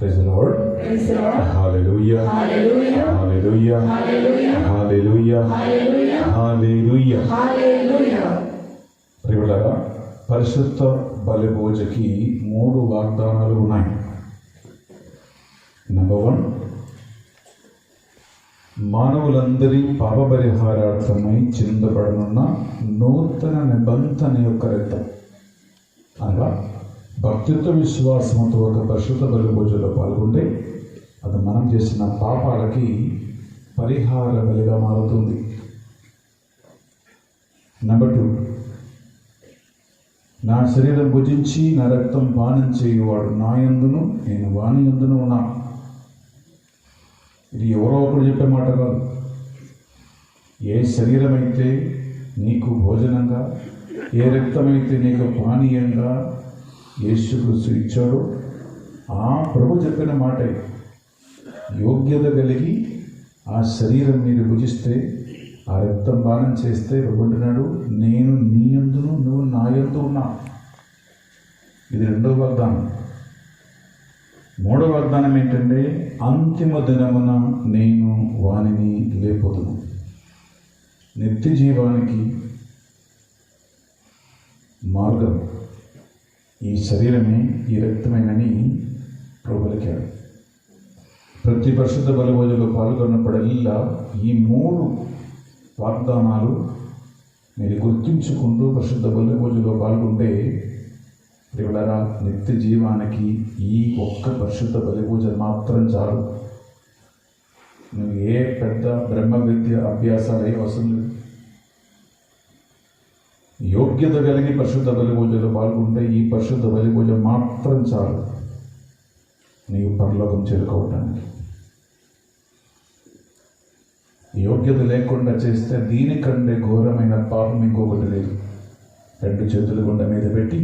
Praise the Lord. Praise the Lord. Hallelujah. Hallelujah. Hallelujah. Hallelujah. Hallelujah. Hallelujah. Hallelujah. Hallelujah. ప్రియులారా, పరిశుద్ధ బలిభోజకి 3 వాగ్దానాలు ఉన్నాయి. Number 1, మానవులందరి పాప పరిహారార్థమై చిందబడనున్న నూతన నిబంధన యొక్క రక్తం. అనగా భక్తిత్వ విశ్వాసంతో ఒక పరిశుద్ధ బలిభోజలో పాల్గొంటే అది మనం చేసిన పాపాలకి పరిహార బలిగా మారుతుంది. నంబర్ 2, నా శరీరం భుజించి నా రక్తం పానం చేయువాడు నా యందును నేను వాని యందును ఉన్నా. ఇది ఎవరో ఒకరు చెప్పే మాట కాదు. ఏ శరీరం అయితే నీకు భోజనంగా, ఏ రక్తమైతే నీకు పానీయంగా యేసుక్రీస్తు ఇచ్చాడో ఆ ప్రభు చెప్పిన మాట. యోగ్యత కలిగి ఆ శరీరం మీరు భుజిస్తే, ఆ రక్తం పానం చేస్తే ప్రభుంటున్నాడు, నేను నీ యందును నువ్వు నా యందు ఉన్నా. ఇది 2వ వాగ్దానం. 3వ వాగ్దానం ఏంటంటే, అంతిమ దినమున నేను వానిని లేపొదును. నిత్య జీవానికి మార్గం ఈ శరీరమే, ఈ రక్తమేనని ప్రభు పలికాడు. ప్రతి పరిశుద్ధ బలిభోజలో పాల్గొన్నప్పుడల్లా ఈ 3 వాగ్దానాలు మీరు గుర్తించుకుంటూ పరిశుద్ధ బలిభోజలో పాల్గొంటే ప్రియులారా, నిత్య జీవానికి ఈ ఒక్క పరిశుద్ధ బలిభోజ మాత్రం చాలు. నువ్వు ఏ పెద్ద బ్రహ్మ విద్య అభ్యాసాలు ఏ అవసరం లేదు. యోగ్యత కలిగి పరిశుద్ధ బలిభోజలో పాల్గొంటే ఈ పరిశుద్ధ బలిభోజ మాత్రం చాలు నీవు పరలోకం చేరుకోవటానికి. యోగ్యత లేకుండా చేస్తే దీనికంటే ఘోరమైన పాపం ఇంకొకటి లేదు. 2 చేతులు గుండ మీద పెట్టి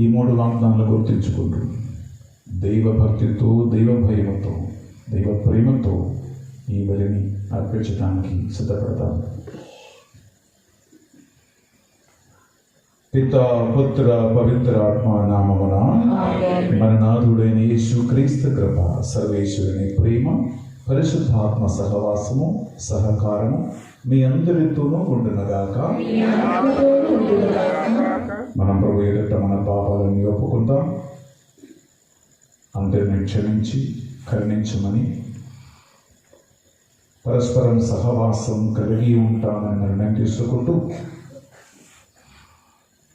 ఈ 3 వాగ్దానాలు గుర్తించుకుంటూ దైవ భక్తితో, దైవ భయముతో, దైవ ప్రేమతో ఈ బలిని అర్పించడానికి సిద్ధపడతాను. పిత, పుత్ర, పవిత్ర ఆత్మ నామమున మన నాథుడైన యేసుక్రీస్తు కృప, సర్వేశ్వరుని ప్రేమ, పరిశుద్ధాత్మ సహవాసము, సహకారము మీ అందరితోనూ ఉండునగాక. మనం ప్రభు ఎదుట మన పాపాలను ఒప్పుకుందాం. అందరిని క్షమించి కరుణించమని, పరస్పరం సహవాసం కలిగి ఉంటామని నిర్ణయం తీసుకుంటూ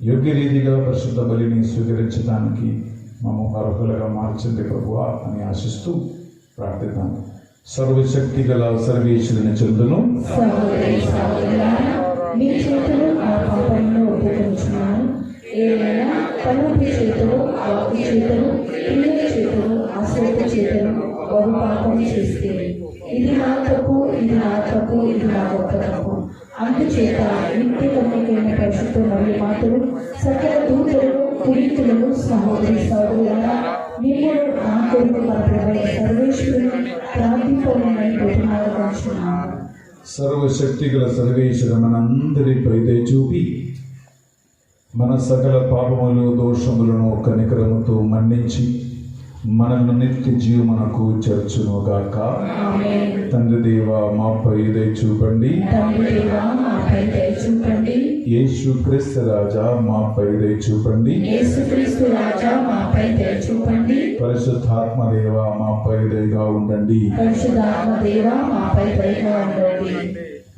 యోగ్య రీతిగా పరిశుద్ధ బలిని స్వీకరించడానికి మేము అర్హులుగా మార్చింది ప్రభువా అని ఆశిస్తూ ప్రార్థిద్దాం. సర్వశక్తి గల సర్వేశ్వరుని చెందును. మీ చేతులు ఆ పాపంలో ఒప్పుకొంచున్నాను. ఏదైనా తలపు చేతులు, వాకు చేతులు, పిల్లల చేతులు, అశ్రద్ధ చేతులు బహు పాపం చేస్తే ఇది నా తప్పు, ఇది నా తప్పు, ఇది నా గొప్ప తప్పు. అందుచేత నిత్య కన్యకైన పరిశుద్ధ మరియు మాతలు, సకల దూతలు, పునీతులను, సహోదరి సహోదరులారా, మిమ్మల్ని నా కొరకు మన ప్రభు సర్వేశ్వరుని ప్రార్థింపమని బతిమాలుకొంచున్నాను. సర్వశక్తి గల సర్వేశ్వరు మనందరిపై దయ చూపి మన సకల పాపములు, దోషములను కనికరముతో మన్నించి మనల్ని నిత్య జీవమునకు చేర్చునుగాక. తండ్రి దేవా మాపై దయ చూపండి. యేసుక్రీస్తు రాజా మాపై దయ చూపండి. పరిశుద్ధాత్మ దేవా మాపై దయగా ఉండండి.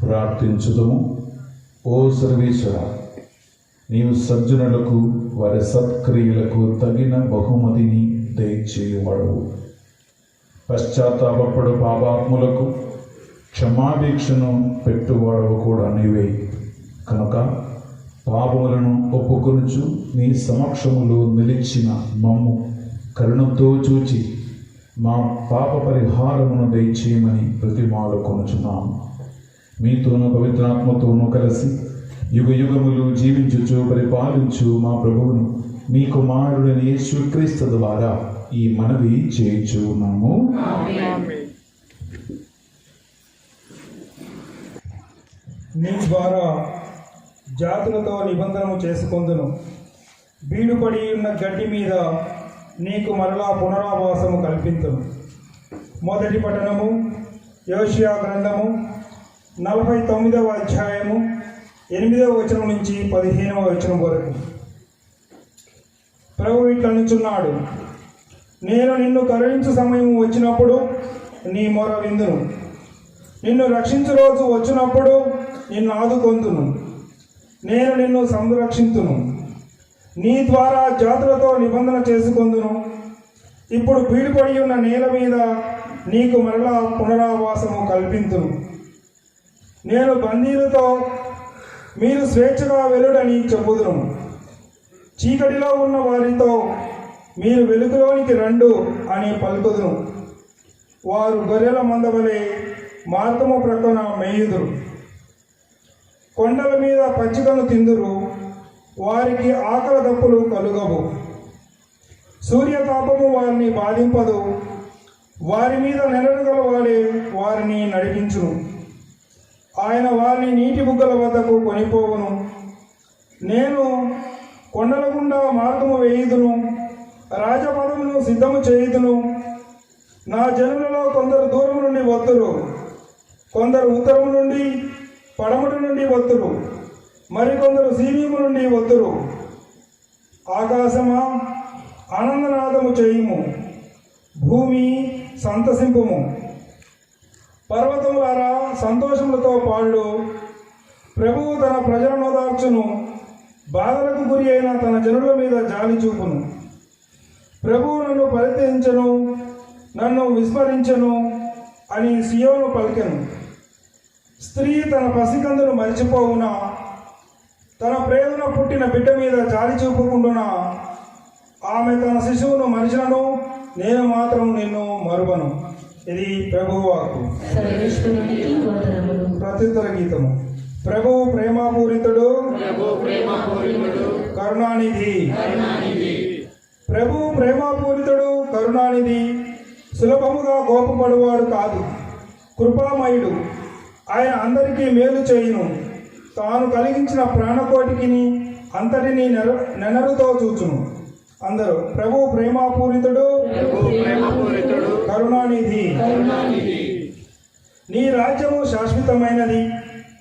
ప్రార్థించుదము. ఓ సర్వేశ్వర, నీవు సజ్జనులకు వారి సత్క్రియలకు తగిన బహుమతిని దయచేయువాడవు. పశ్చాత్తాపడు పాపాత్ములకు క్షమాభిక్షను పెట్టువాడవు కూడా నీవే. కనుక పాపములను ఒప్పుకొనుచు నీ సమక్షములో నిలిచిన మమ్ము కరుణతో చూచి మా పాప పరిహారమును దయచేయమని ప్రతిమాలు కొనుచున్నాము. మీతోనూ పవిత్రాత్మతోనూ కలిసి యుగ యుగములు జీవించుచు పరిపాలించు మా ప్రభువును, మీ కుమారుడైన యేసుక్రీస్తు ద్వారా ఈ మనవి చేయుచున్నాము. నీ ద్వారా జాతులతో నిబంధనము చేసుకొందును. బీడుపడి ఉన్న గడ్డి మీద నీకు మరలా పునరావాసము కల్పింతును. మొదటి పఠనము యోషియా గ్రంథము 49వ అధ్యాయము 8వ వచనం నుంచి 15వ వచనం వరకు. ప్రభు ఇట్లా అనుచున్నాడు, నేను నిన్ను కరుణించు సమయం వచ్చినప్పుడు నీ మొర విందును, నిన్ను రక్షించు రోజు వచ్చినప్పుడు నిన్ను ఆదుకొందును, నేను నిన్ను సంరక్షింతును, నీ ద్వారా జాతులతో నిబంధన చేసుకొందును. ఇప్పుడు బీడుపడి ఉన్న నేల మీద నీకు మరలా పునరావాసము కల్పింతును. నేను బందీలతో మీరు స్వేచ్ఛగా వెలుడని చెప్పుదును, చీకటిలో ఉన్న వారితో మీరు వెలుగులోనికి రండు అని పలుకుదును. వారు గొర్రెల మందవలే మార్గము ప్రక్కన మేయుదురు, కొండల మీద పచ్చికను తిందురు, వారికి ఆకలి దప్పులు కలుగవు. సూర్యతాపము వారిని బాధింపదు, వారి మీద నెరడుగల వాడే వారిని నడిపించును. ఆయన వారిని నీటి బుగ్గల వద్దకు కొనిపోవును. నేను కొండల గుండా మార్గము వేయుదును, రాజపదమును సిద్ధము చేయుదును. నా జనులలో కొందరు దూరం నుండి వత్తురు, కొందరు ఉత్తరం నుండి పడమటి నుండి వత్తురు, మరికొందరు సీనీము నుండి వత్తురు. ఆకాశమా ఆనందనాదము చేయుము, భూమి సంతసింపుము, పర్వతములారా సంతోషములతో పాడు. ప్రభువు తన ప్రజలను ఓదార్చును, బాధలకు గురి అయిన తన జనుల మీద జాలి చూపును. ప్రభువు నన్ను పరిత్యజించెను, నన్ను విస్మరించెను అని సియోను పలికెను. స్త్రీ తన పసికందును మరిచిపోవునా, తన ప్రేమన పుట్టిన బిడ్డ మీద జాలి చూపుకుంటున్నా. ఆమె తన శిశువును మరిచినను, నేను మాత్రం నిన్ను మరువను. ఇది ప్రభువు వాక్కు. సర్వేశ్వరునికి వందనములు. ప్రత్యుత్తర గీతము. ప్రభువు ప్రేమాపూరితుడు, కరుణానిధి. ప్రభువు ప్రేమాపూరితుడు, కరుణానిధి. సులభముగా కోపపడువాడు కాదు, కృపామయుడు. ఆయన అందరికీ మేలు చేయును. తాను కలిగించిన ప్రాణకోటికిని అంతటిని నెనరుతో చూచును. అందరూ ప్రభువు ప్రేమాపూరితుడు, కరుణానిధి. నీ రాజ్యము శాశ్వతమైనది,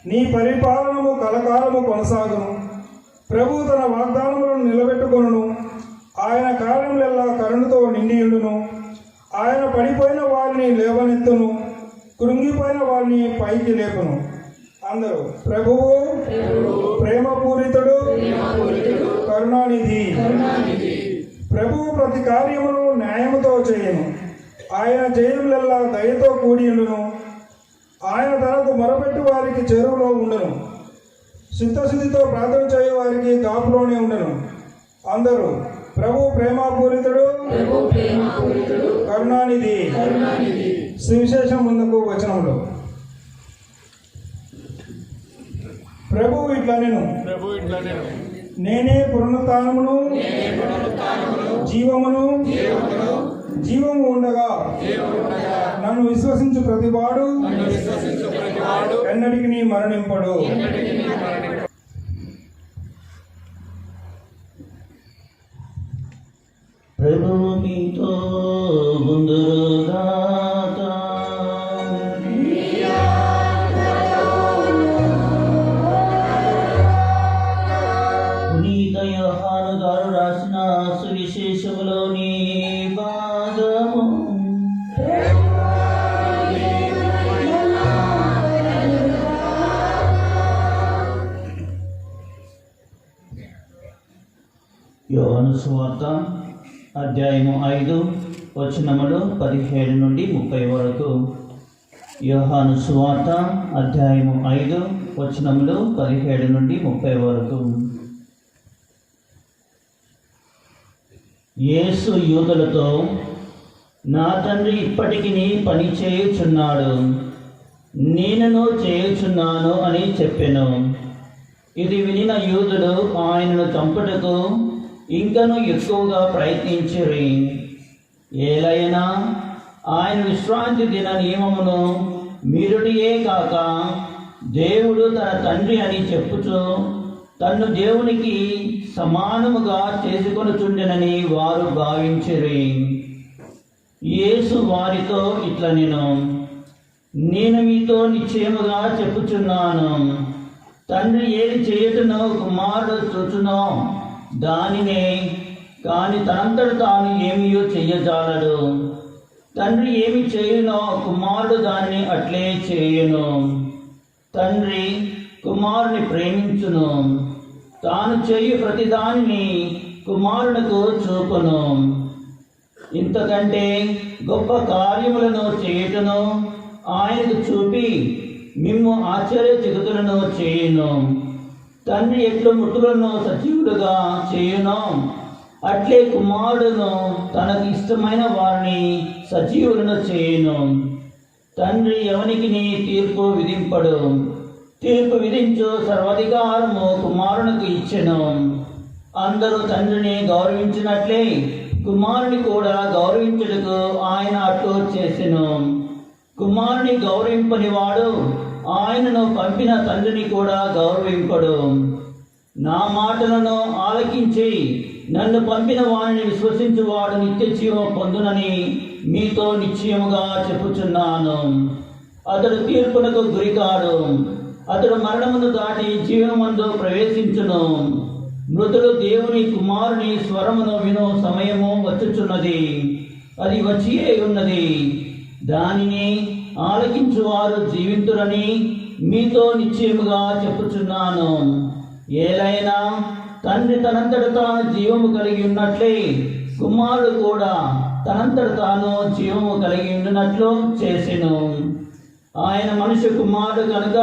నీ పరిపాలనము కలకాలము కొనసాగును. ప్రభువు తన వాగ్దానములను నిలబెట్టుకొనును. ఆయన కార్యములెల్లా కరుణతో నిండియుండును. ఆయన పడిపోయిన వారిని లేవనెత్తును, కృంగిపోయిన వారిని పైకి లేపును. అందరూ ప్రభువు ప్రేమపూరితుడు, కరుణానిధి. ప్రభువు ప్రతి కార్యమును న్యాయముతో చేయను. ఆయన జయములెల్లా దయతో కూడియుండును. ఆయన తనకు మొరపెట్టు వారికి చెరువులో ఉండను, చిత్తశుద్ధితో ప్రార్థన చేయు వారికి కాపులోనే ఉండను. అందరూ ప్రభు ప్రేమాపూరితుడు, కరుణానిధి. సువిశేషం ముందుకు వచనంలో ప్రభువు ఇట్లా నేను నేనే పునరుత్థానమును జీవమును, జీవము ఉండగా నన్ను విశ్వసించు ప్రతివాడు ఎన్నటికి నీ మరణింపడు. ప్రభువు మీతో ఉందురుగాక. పునీత యోహాను గారు రాసిన సువిశేషములోని భాగము. యోహాను సువార్త అధ్యాయము 5 వచనములు 17 నుండి 30 వరకు. యోహాను సువార్త అధ్యాయము 5 వచనములు 17 నుండి 30 వరకు. యేసు యూదులతో, నా తండ్రి ఇప్పటికి పని చేయుచున్నాడు, నేనును చేయుచున్నాను అని చెప్పెను. ఇది వినిన యూదులు ఆయనను చంపుటకు ఇంకను ఎక్కువగా ప్రయత్నించిరి. ఏలైనా ఆయన విశ్రాంతి దిన నియమమును మీరుడియే కాక దేవుడు తన తండ్రి అని చెప్పుచు తన్ను దేవునికి సమానముగా చేసుకొనుచుండెనని వారు భావించిరి. యేసు వారితో ఇట్లా నేను మీతో నిశ్చయముగా చెప్పుచున్నాను, తండ్రి ఏది చేయుటనో కుమారుడు చూచునో దానినే, కాని తనంతట తాను ఏమీయో చెయ్యజాలడు. తండ్రి ఏమి చేయునో కుమారుడు దాన్ని అట్లే చేయును. తండ్రి కుమారుని ప్రేమించును, తాను చేయు ప్రతిదానిని కుమారునికి చూపును. ఇంతకంటే గొప్ప కార్యములను చేయుటను ఆయనకు చూపి మిమ్ము ఆశ్చర్యచకితులను చేయును. తండ్రి ఎట్లు మృతులను సజీవులుగా చేయునో అట్లే కుమారుడును తనకు ఇష్టమైన వారిని సజీవులను చేయును. తండ్రి ఎవనికి తీర్పు విధింపడు, తీర్పు విధించు సర్వాధికారము కుమారునికి ఇచ్చెను. అందరూ తండ్రిని గౌరవించినట్లే కుమారుని కూడా గౌరవించుటకు ఆయన అట్లు చేసెను. కుమారుని గౌరవింపని వాడు ఆయనను పంపిన తండ్రిని కూడా గౌరవింపడు. నా మాటలను ఆలకించి నన్ను పంపిన వారిని విశ్వసించువాడు నిత్య జీవం పొందునని మీతో నిశ్చయముగా చెప్పుచున్నాను. అతడు తీర్పునకు గురికాడు, అతడు మరణమును దాటి జీవమందు ప్రవేశించును. మృతులు దేవుని కుమారుని స్వరమును విను సమయము వచ్చుచున్నది, అది వచ్చియే ఉన్నది. దానిని ఆలకించువారు జీవింతురని మీతో నిశ్చయముగా చెప్పుచున్నాను. ఏలైనా తండ్రి తనంతట తాను జీవము కలిగి ఉన్నట్లే కుమారుడు కూడా తనంతట తాను జీవము కలిగి ఉన్నట్లు చేసెను. ఆయన మనుష్య కుమారుడు కనుక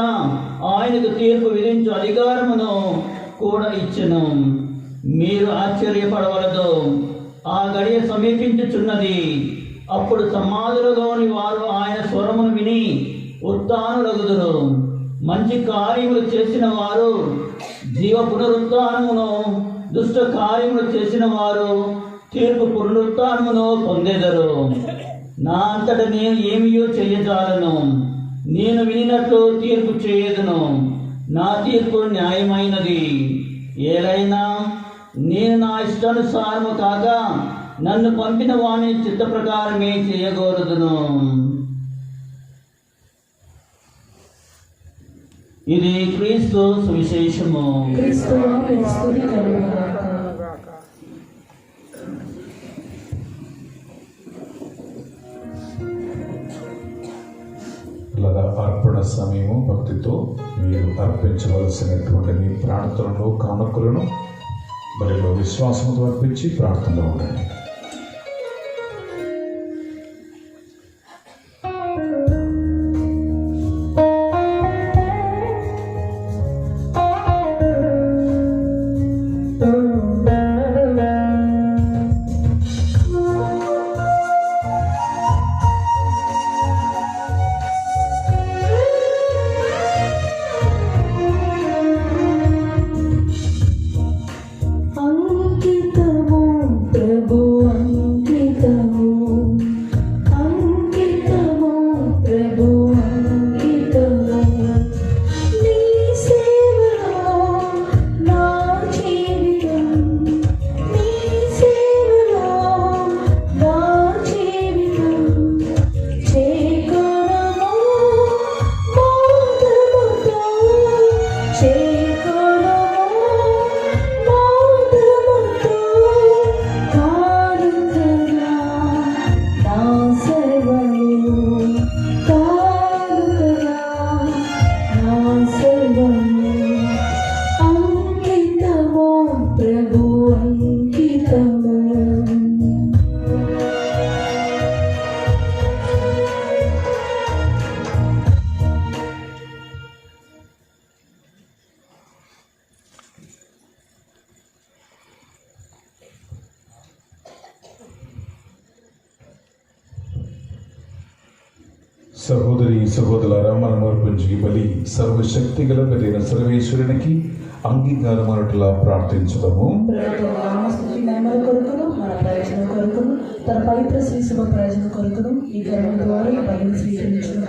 ఆయనకు తీర్పు విధించు అధికారమును కూడా ఇచ్చెను. మీరు ఆశ్చర్యపడవలదు, ఆ గడియ సమీపించుచున్నది. అప్పుడు సమాధులలోని వారు ఆయన స్వరమును విని ఉత్థానులగుదురు. మంచి కార్యములు చేసిన వారు జీవ పునరుత్థానమును, దుష్ట కార్యములు చేసిన వారు తీర్పు పునరుత్థానమును పొందెదరు. నా అంతట నేను ఏమీయో చెయ్యజాలను, నేను వినినట్లు తీర్పు చేయదును. నా తీర్పు న్యాయమైనది. ఏలైనా నేను నా ఇష్టానుసారము కాగా నన్ను పంపిన వాని చిత్త ప్రకారమే చేయగోరుదును. ఇది క్రీస్తు సువిశేషము. అలాగా అర్పణ సమయము భక్తితో మీరు అర్పించవలసినటువంటి మీ ప్రార్థనలు కానుకలను బలిలో విశ్వాసంతో అర్పించి ప్రార్థనలో ఉండండి. సహోదరి సహోదరులారా, మనం అర్పించే బలి సర్వశక్తి గల పెట్టిన సర్వేశ్వరునికి అంగీకారం అన్నట్లా ప్రార్థించడము. తన పవిత్ర శ్రీశుభ ప్రయోజనం కొరకును ఈ గర్వం ద్వారా బలిని స్వీకరించును.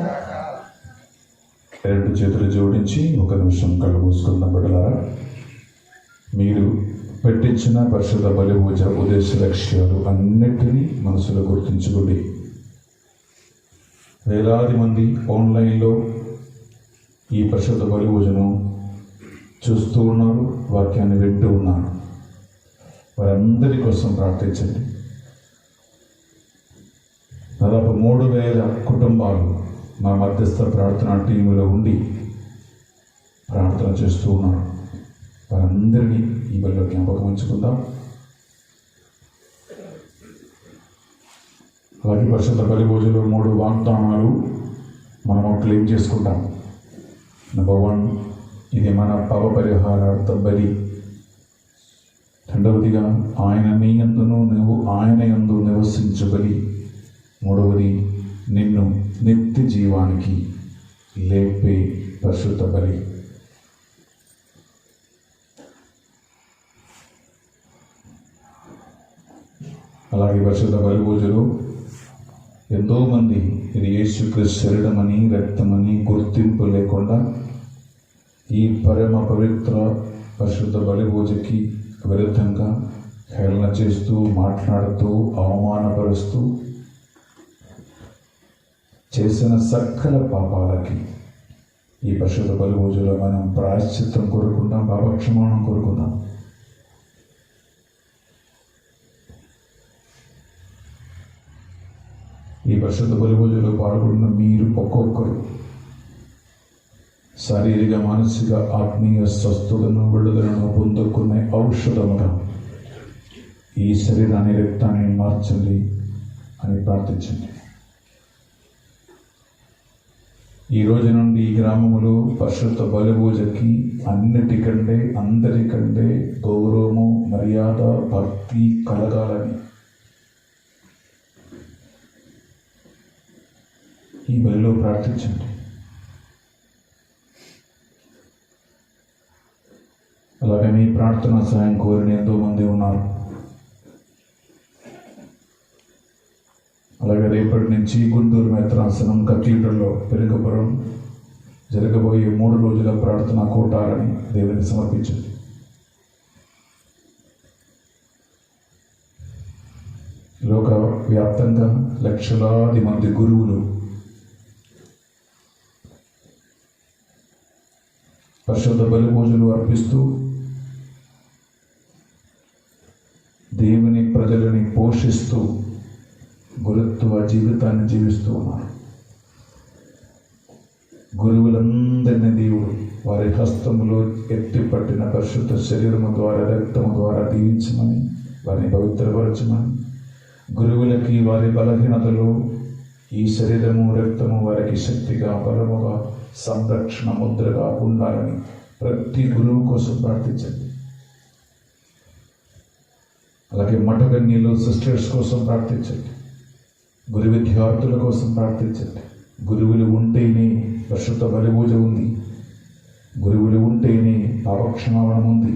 రెండు చేతులు జోడించి ఒక నిమిషం కళ్ళు మూసుకుందాం బిడ్డలారా. మీరు పెట్టించిన పరిశుద్ధ బలి పూజ ఉద్దేశ లక్ష్యాలు అన్నిటినీ మనసులో గుర్తుంచుకోండి. వేలాది మంది ఆన్లైన్లో ఈ పరిశుద్ధ బలి పూజను చూస్తూ ఉన్నారు, వాక్యాన్ని వింటూ ఉన్నారు. వారందరి కోసం ప్రార్థించండి. దాదాపు 3,000 కుటుంబాలు మా మధ్యస్థ ప్రార్థన టీములో ఉండి ప్రార్థన చేస్తూ ఉన్నారు. వారందరినీ ఈ బలిలో జ్ఞాపకం ఉంచుకుందాం. అలాగే పరిశుద్ధ బలి పూజలో 3 వాగ్దానాలు మనము క్లెయిమ్ చేసుకుంటాం. నెంబర్ 1, ఇది మన పాప పరిహారార్థ బలి. రెండవదిగా ఆయన నీ యందును నువ్వు ఆయన యందు నివసించు బలి. మూడవది నిన్ను నిత్య జీవానికి లేపే పరిశుద్ధ బలి. అలాగే పరిశుద్ధ బలి పూజలు ఎంతోమంది ఇది యేసుక్రీస్తు శరీరమని రక్తమని గుర్తింపు లేకుండా ఈ పరమ పవిత్ర పరిశుద్ధ బలి పూజకి విరుద్ధంగా హేళన చేస్తూ, మాట్లాడుతూ, అవమానపరుస్తూ చేసిన సకల పాపాలకి ఈ పరిశుద్ధ బలి పూజలో మనం ప్రాయశ్చిత్తం కోరుకుందాం, పాపక్షమాపణ కోరుకుందాం. ఈ పరిశుద్ధ బలి పూజలో పాల్గొన్న మీరు ఒక్కొక్కరు శారీరక, మానసిక, ఆత్మీయ స్వస్థతను, విడుదలను పొందుకునే ఔషధముగా ఈ శరీరాన్ని, రక్తాన్ని మార్చండి అని ప్రార్థించండి. ఈ రోజు నుండి ఈ గ్రామములో పరిశుద్ధ బలి పూజకి అన్నిటికంటే, అందరికంటే గౌరవము, మర్యాద, భక్తి కలగాలని ఈ బలిలో ప్రార్థించండి. అలాగే మీ ప్రార్థన సహాయం కోరిన ఎంతోమంది ఉన్నారు. అలాగే రేపటి నుంచి గుంటూరు మెత్రాసనం కథీడ్రల్లో పెరుగపురం జరగబోయే 3 రోజుల ప్రార్థన కోటాలని దేవునికి సమర్పించండి. లోక వ్యాప్తంగా లక్షలాది మంది గురువులు పరిశుద్ధ బలి పూజలు అర్పిస్తూ దేవుని ప్రజలని పోషిస్తూ గురుత్వ జీవితాన్ని జీవిస్తూ ఉన్నారు. గురువులందరినీ దేవుడు వారి హస్తములో ఎత్తిపట్టిన పరిశుద్ధ శరీరము ద్వారా, రక్తము ద్వారా దీవించమని, వారిని పవిత్రపరచమని, గురువులకి వారి బలహీనతలో ఈ శరీరము, రక్తము వారికి శక్తిగా, బలముగా, సంరక్షణ ముద్రగా ఉండాలని ప్రతి గురువు కోసం ప్రార్థించండి. అలాగే మఠకన్యలు, సిస్టర్స్ కోసం ప్రార్థించండి. గురు విద్యార్థుల కోసం ప్రార్థించండి. గురువులు ఉంటేనే పరిశుద్ధ బలి పూజ ఉంది. గురువులు ఉంటేనే పాపక్షమాపణ ఉంది.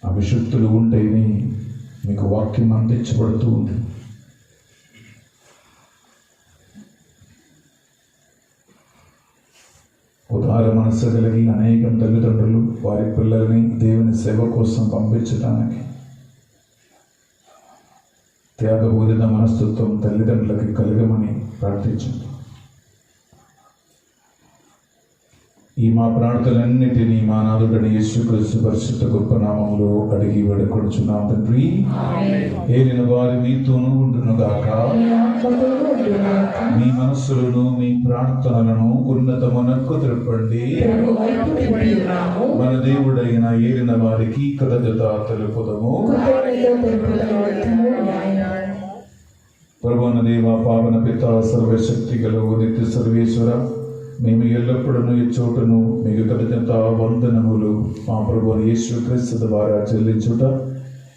అభిషుద్ధులు ఉంటేనే మీకు వాక్యం అందించబడుతూ ఉంది. ఉదార మనస్సు కలిగి అనేకం తల్లిదండ్రులు వారి పిల్లల్ని దేవుని సేవ కోసం పంపించడానికి త్యాగబోధిన మనస్తత్వం తల్లిదండ్రులకి కలగమని ప్రార్థించండి. ఈ మా ప్రార్థనలన్నిటినీ మా నాథుడైన యేసుక్రీస్తు పరిశుద్ధ గొప్ప నామములో అడిగి వేడుకొనుచున్నాం తండ్రి. ఏలిన వారి మీతోనూ ఉండునుగాక. మీ మనస్సులను, మీ ప్రార్థనలను ఉన్నతమునకు త్రిప్పండి. మన దేవుడైన ఏలిన వారికి కృతజ్ఞత తెలుపుదము. ప్రభువైన దేవ, పావన పిత, సర్వశక్తి గలవు నిత్య సర్వేశ్వర, మేము ఎల్లప్పుడూ ఈ చోటును మీకు కృతజ్ఞత వందనములు మా ప్రభువైన యేసుక్రీస్తు ద్వారా చెల్లించుట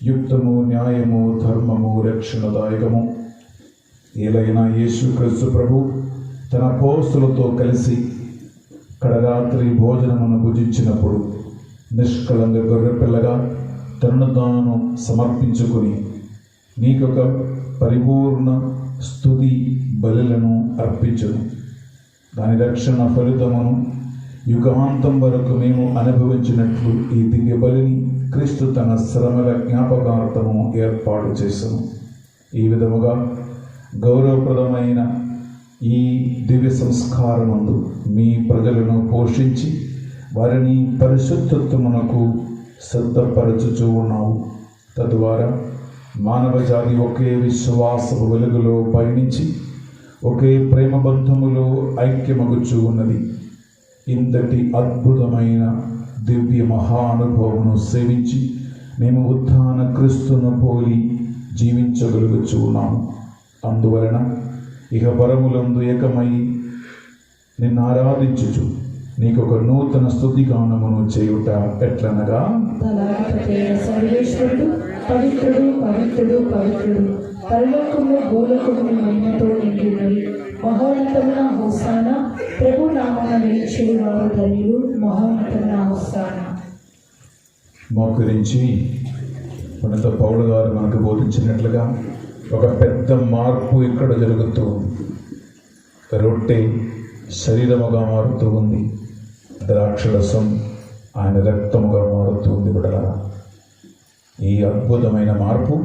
యుక్తము, న్యాయము, ధర్మము, రక్షణదాయకము. ఏలైనా యేసుక్రీస్తు ప్రభు తన అపోస్తలులతో కలిసి కడరాత్రి భోజనమును భుజించినప్పుడు నిష్కళంక గొర్రెపిల్లగా తనను తాను సమర్పించుకొని నీకొక పరిపూర్ణ స్తుతి బలులను అర్పించును. దాని రక్షణ ఫలితమును యుగాంతం వరకు మేము అనుభవించినట్లు ఈ దివ్య బలిని క్రీస్తు తన శ్రమల జ్ఞాపకార్థము ఏర్పాటు చేశాను. ఈ విధముగా గౌరవప్రదమైన ఈ దివ్య సంస్కారమందు మీ ప్రజలను పోషించి వారిని పరిశుద్ధత్వమునకు సిద్ధపరచుచూ ఉన్నావు. తద్వారా మానవ జాతి ఒకే విశ్వాసపు వెలుగులో పయనించి ఒకే ప్రేమ బంధములో ఐక్యమగుచూ ఉన్నది. ఇంతటి అద్భుతమైన దివ్య మహానుభవమును సేవించి మేము ఉత్థాన క్రీస్తును పోలి జీవించగలుగుచూ ఉన్నాము. అందువలన ఇహ పరములందు ఏకమై నిన్ను ఆరాధించుచు నీకొక నూతన స్తుతిగానమును చేయుట ఎట్లనగా, సర్వేశ్వరుడు పవిత్రుడు పవిత్రుడు పవిత్రుడు, పరలోకము భూలోకము మహిమతో నిండినవి, మహోన్నతమున హోసానా, ప్రభు నామమున నిలిచెడి వారు ధన్యులు, మహోన్నతమున హోసానా. మోకరించి పునీత పౌలు గారు మనకు బోధించినట్లుగా ఒక పెద్ద మార్పు ఇక్కడ జరుగుతూ ఉంది. రొట్టె శరీరముగా మారుతూ ఉంది, ద్రాక్షరసం ఆయన రక్తముగా మారుతూ ఉంది. బిడ్డలారా, ఈ అద్భుతమైన మార్పు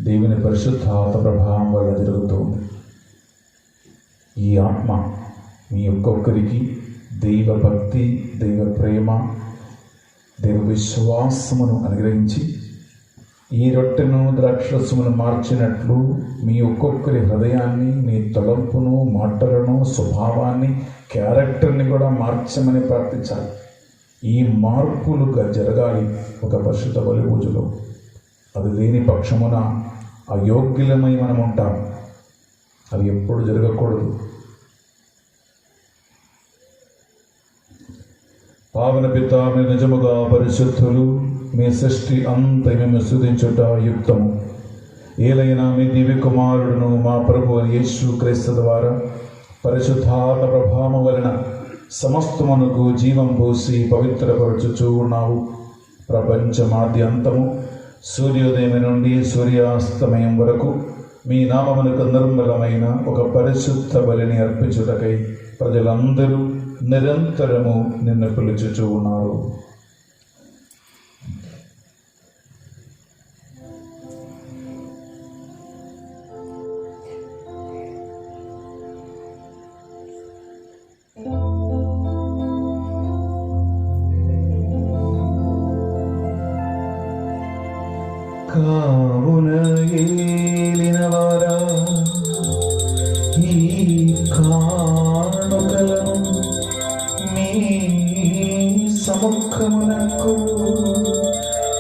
దేవుని పరిశుద్ధాత్మ ప్రభావం వల్ల జరుగుతూ ఉంది. ఈ ఆత్మ మీ ఒక్కొక్కరికి దైవ భక్తి, దైవ ప్రేమ, దైవ విశ్వాసమును అనుగ్రహించి ఈ రొట్టెను ద్రాక్షరసమును మార్చినట్లు మీ ఒక్కొక్కరి హృదయాన్ని, మీ తలంపును, మాటలను, స్వభావాన్ని, క్యారెక్టర్ని కూడా మార్చమని ప్రార్థించాలి. ఈ మార్పులుగా జరగాలి ఒక పరిశుద్ధ బలి పూజలో. అది లేని పక్షమున అయోగ్యులమై మనం ఉంటాం. అది ఎప్పుడు జరగకూడదు. పావన పిత, మీ నిజముగా పరిశుద్ధులు, మీ సృష్టి అంత మేము స్తుతించుట యుక్తము. ఏలైనా మీ దివ్య కుమారుడును మా ప్రభు యేసు క్రీస్తు ద్వారా పరిశుద్ధాత్మ ప్రభావం వలన సమస్తమునకు జీవం పోసి పవిత్రపరచుచూ ఉన్నావు. ప్రపంచమాద్యంతము సూర్యోదయం నుండి సూర్యాస్తమయం వరకు మీ నామమునకు నిర్మలమైన ఒక పరిశుద్ధ బలిని అర్పించుటకై ప్రజలందరూ నిరంతరము నిన్ను పిలుచుచూ ఉన్నారు. కావున ఏలినవారా, ఈ కానుకలను మీ సముఖమునకు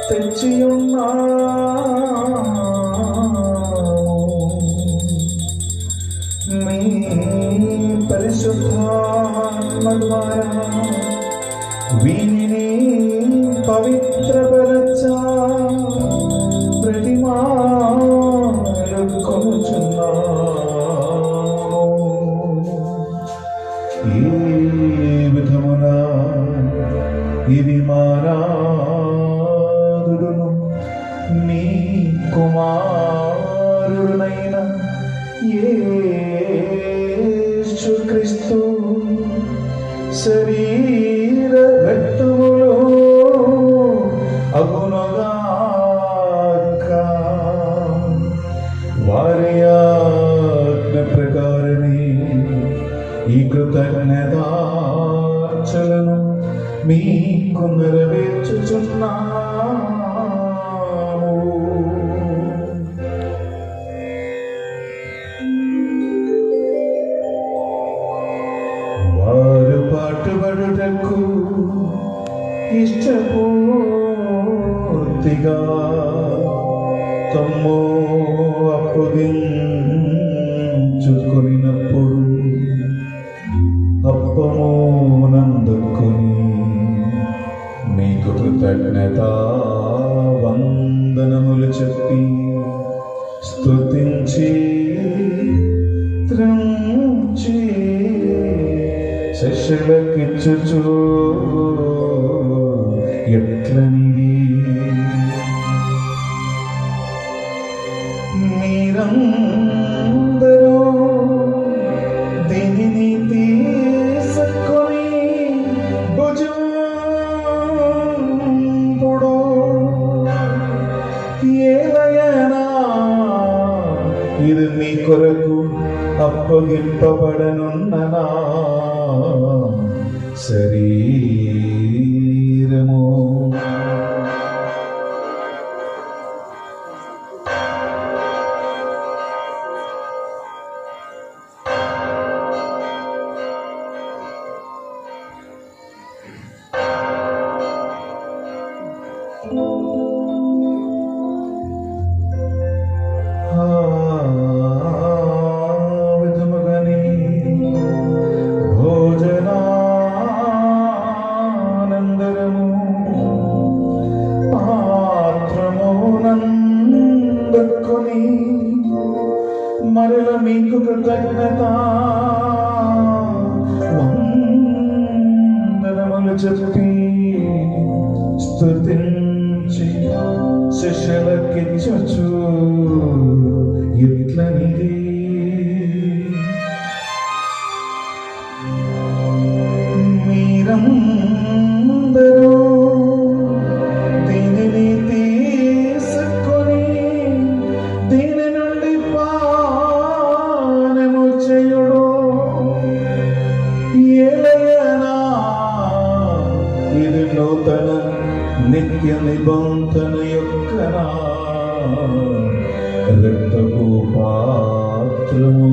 తెచ్చియున్నాము. మీ పరిశుద్ధాత్మ ద్వారా వీనిని పవిత్రపరచా ప్రతిమాలు కొనుచున్నాము. ఈ విధమున ఇది మారాదుడును మీ కుమారుడునైన యేసుక్రీస్తు శరీర రక్తములో అగుణగాక. వారి ఆజ్ఞ ప్రకారమే ఈ కృతజ్ఞతార్చనను మీకు నెరవేర్చుచున్నాము. వారు పాటుపడుటకు ఇష్టపూర్తిగా తమ్ము అప్పగించుకొనినప్పుడు అప్పము నందుకొని మీకు కృతజ్ఞత వందనములు చెప్పి స్తుతించి త్రంచి శిష్యులకిచ్చుచు ఎట్లనిది, మీరందరూ దీనిని తీసుకొని ఇది నీ కొరకు అప్పగింపబడనున్న నా శరీరము. భోజనానందరము పాత్రమునందుకొని మరల మీకు కృతజ్ఞత వందనములు చెప్పి స్తుతించి శిష్యులకిచ్చుచు ఇట్లనిది, మీరందరూ దీనిని తీసుకొని దీని నుండి పానము చేయుడు. ఏలయనా ఇది నూతన నిత్య నిబంధన యొక్క నా రక్తపు పాత్రము.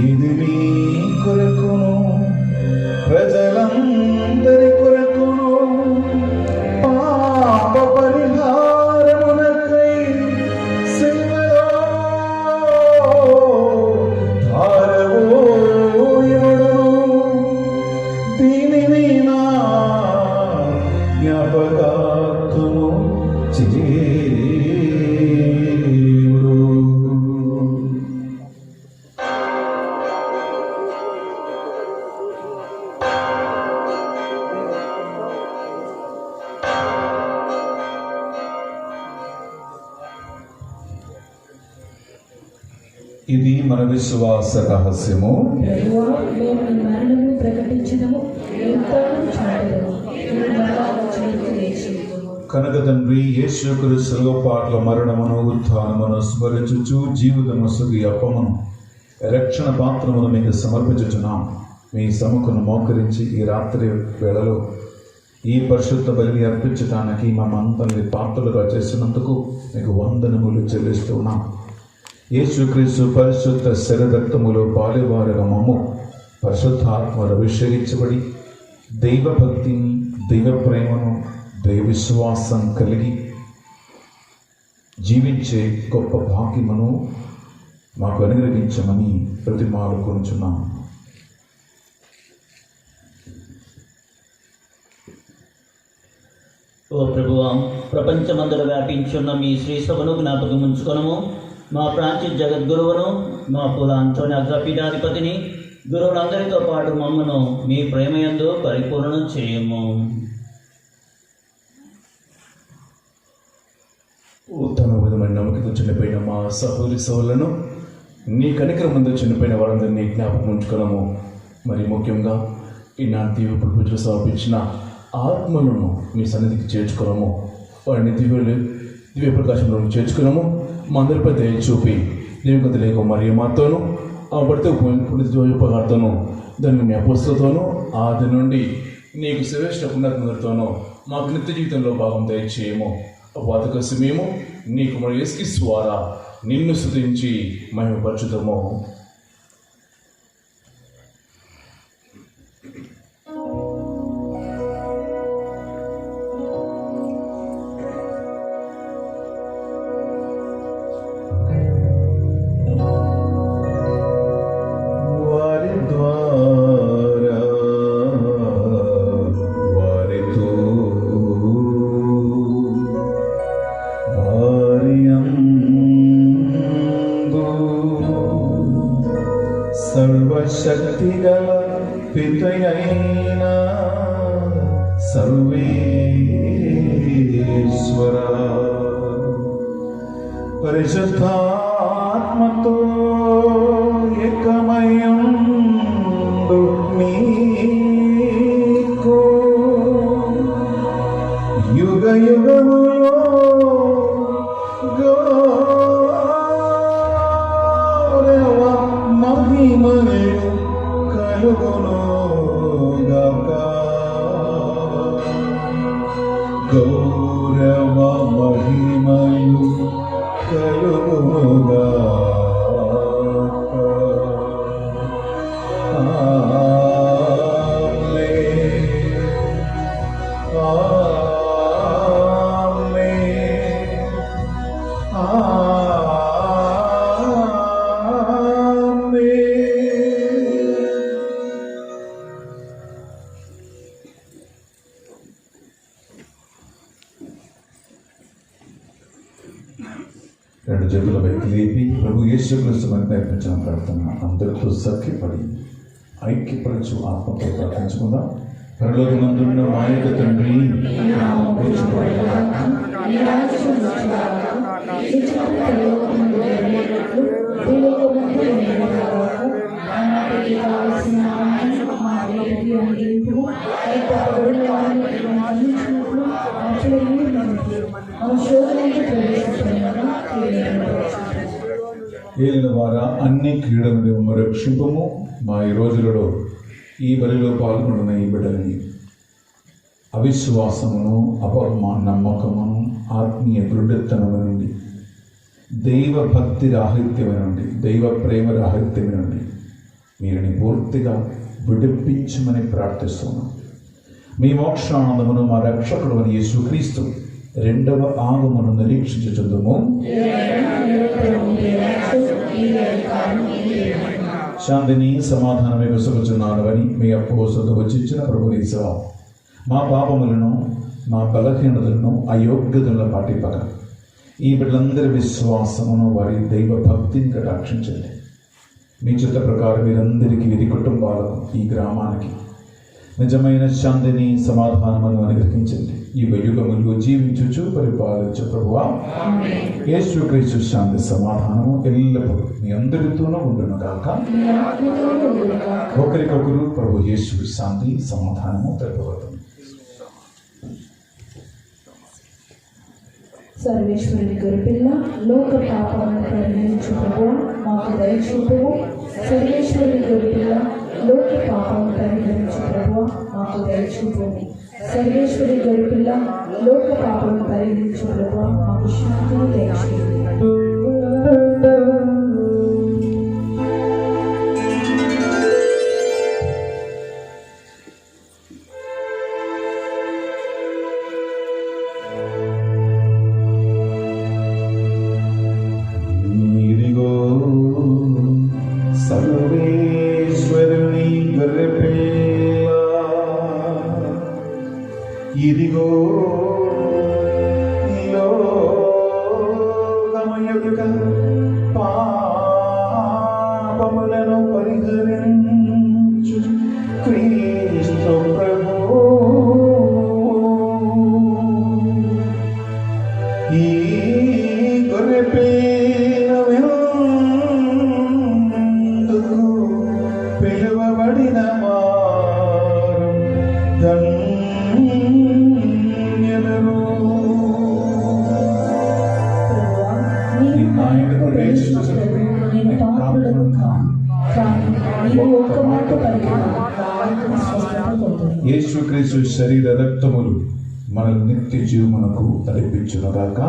ఇది మీ కొరకును ప్రజలందరి కొరకును పాప పరిహారమునకై సిలువలో ధారవోయుడును. దీనిని నా జ్ఞాపకార్థము చేయుడు. ఇది మన విశ్వాస రహస్యము. ప్రభువా, మేము నీ మరణము ప్రకటించదము, ఎంతను చాటదము, నీ మరణము చరిత్ర లేచెదము. కనుక తండ్రి, యేసుక్రీస్తు పాటల మరణమును ఉత్థానమును స్మరించుచు జీవితము సుగి అప్పమును రక్షణ పాత్రమును మీకు సమర్పించుచున్నాం. మీ సముఖను మోకరించి ఈ రాత్రి వేళలో ఈ పరిశుద్ధ బలిని అర్పించడానికి మమ్మందరిని పాత్రలుగా చేసినందుకు మీకు వందనములు చెల్లిస్తున్నాం. యేసుక్రీస్తు పరిశుద్ధ శరీరక్తములో పాలువారుగా మమ్ము పరిశుద్ధాత్మను అభిషేకించబడి దైవభక్తిని, దైవ ప్రేమను, దైవ విశ్వాసం కలిగి జీవించే గొప్ప భాగ్యమును మాకు అనుగ్రహించమని ప్రతిమాలుకొనుచున్నాం. ఓ ప్రభువా, ప్రపంచమందుల వ్యాపించున్న మీ శ్రీ సభను జ్ఞాపకం ఉంచుకొనము. మా ప్రాంతీయ జగద్గురువును, మా పూల అంతోని అగ్రపీఠాధిపతిని, గురువులందరితో పాటు మమ్మను మీ ప్రేమయందు పరిపూర్ణం చేయము. ఉత్తమ విధమైన నమ్మకంతో చనిపోయిన మా సహోదరి సహోదరులను, నీ కనికరం ముందు చనిపోయిన వారందరినీ జ్ఞాపకం ఉంచుకోవడము. మరి ముఖ్యంగా ఈనాటి దీవెనలు పూజలు సమర్పించిన ఆత్మలను మీ సన్నిధికి చేర్చుకోవడము, వారిని దివ్య ప్రకాశంలో చేర్చుకున్నాము. మా అందరిపై దయ చూపి దేవుని లేక మరియు మాతోనూ ఆ భర్త పుణ్యతోను దాన్ని మీ అపోస్తలతోనూ ఆది నుండి నీకు శ్రేష్ఠ పుణ్యాత్మతోనూ మాకు నిత్య జీవితంలో భాగం దయచేయము. అపాతకసి మేము నీకు మరి యేసుక్రీస్తు ద్వారా నిన్ను స్తుతించి మహిమపరచుదాము. సర్వశక్తిగల పితయైన సర్వేశ్వర పరిశుద్ధాత్మతో ఏకమయందు నీకు యుగ యుగములో గౌరవ రెండు చేతుల పైకి లేపి ప్రభు యేసు క్రీస్తు మనకు నేర్పించిన ప్రార్థన అందరితో సఖ్యపడి ఐక్యపరచు ఆత్మతో ప్రార్థించుకుందాం. పరలోకమందున్న మా యొక్క తండ్రి, ఏలిన వారా అన్ని క్రీడలను రక్షింపము. మా ఈ రోజులలో ఈ బలిలో పాల్గొన్న ఈ బిడ్డలని అవిశ్వాసమును, నమ్మకమును, ఆత్మీయ దృఢతనము నుండి, దైవ భక్తి రాహిత్యము నుండి, దైవ ప్రేమ రాహిత్యము నుండి వీరిని పూర్తిగా విడిపించమని ప్రార్థిస్తున్నాం. మీ మోక్షానందమును మా రక్షకుడు అని యేసుక్రీస్తు రెండవ ఆగమను నిరీక్షించుచుందుము. శాంతిని సమాధానమే విసుగుచున్నాను అని మీ అపోస్తలుతో వచ్చించిన ప్రభు యేసు మా పాపములను, మా బలహీనతలను, అయోగ్యతలను పాటింపక ఈ బిడ్డలందరి విశ్వాసమును, వారి దైవ భక్తిని కటాక్షించండి. మీ చిత్త ప్రకారం వీరందరికీ, వీరి కుటుంబాలకు, ఈ గ్రామానికి నిజమైన శాంతిని సమాధానమును అనుగ్రహించండి. ఈ యుగములు జీవించుచు పరిపాలించు ప్రభువా, యేసుక్రీస్తు శాంతి సమాధానము ఎల్లప్పుడూ మీ అందరితోనూ ఉండును గాక. ఒకరికొకరు ప్రభు యేసు శాంతి సమాధానము తెలుపబడుతుంది. సర్వేశ్వరుని గొర్రెపిల్ల, లోక పాపములను పరిహరించు ప్రభువా మాకు దయచూపుము. సర్వేశ్వరుని గొర్రెపిల్ల, లోక పాపములను పరిహరించు ప్రభువా మాకు దయచూపుము. సర్వేశ్వరుని గొర్రెపిల్ల, లోక పాపములను పరిహరించు ప్రభువా మాకు శాంతిని దయచూపుము. సర్వేశ్వరుని గొర్రెపిల్ల, ఇదిగో లోకము యొక్క పాపములను పరిహరించు క్రీస్తు ప్రభువు. ఈ గొర్రెపిల్ల పిలువబడిన వారు ధన్యులు. నేను పాపులను కాను, కానీ నీవు ఒక్క మాట పలికిన నా స్వస్థత పొందును. యేసుక్రీస్తు శరీర రక్తములు మన నిత్య జీవమునకు నడిపించునుగాక.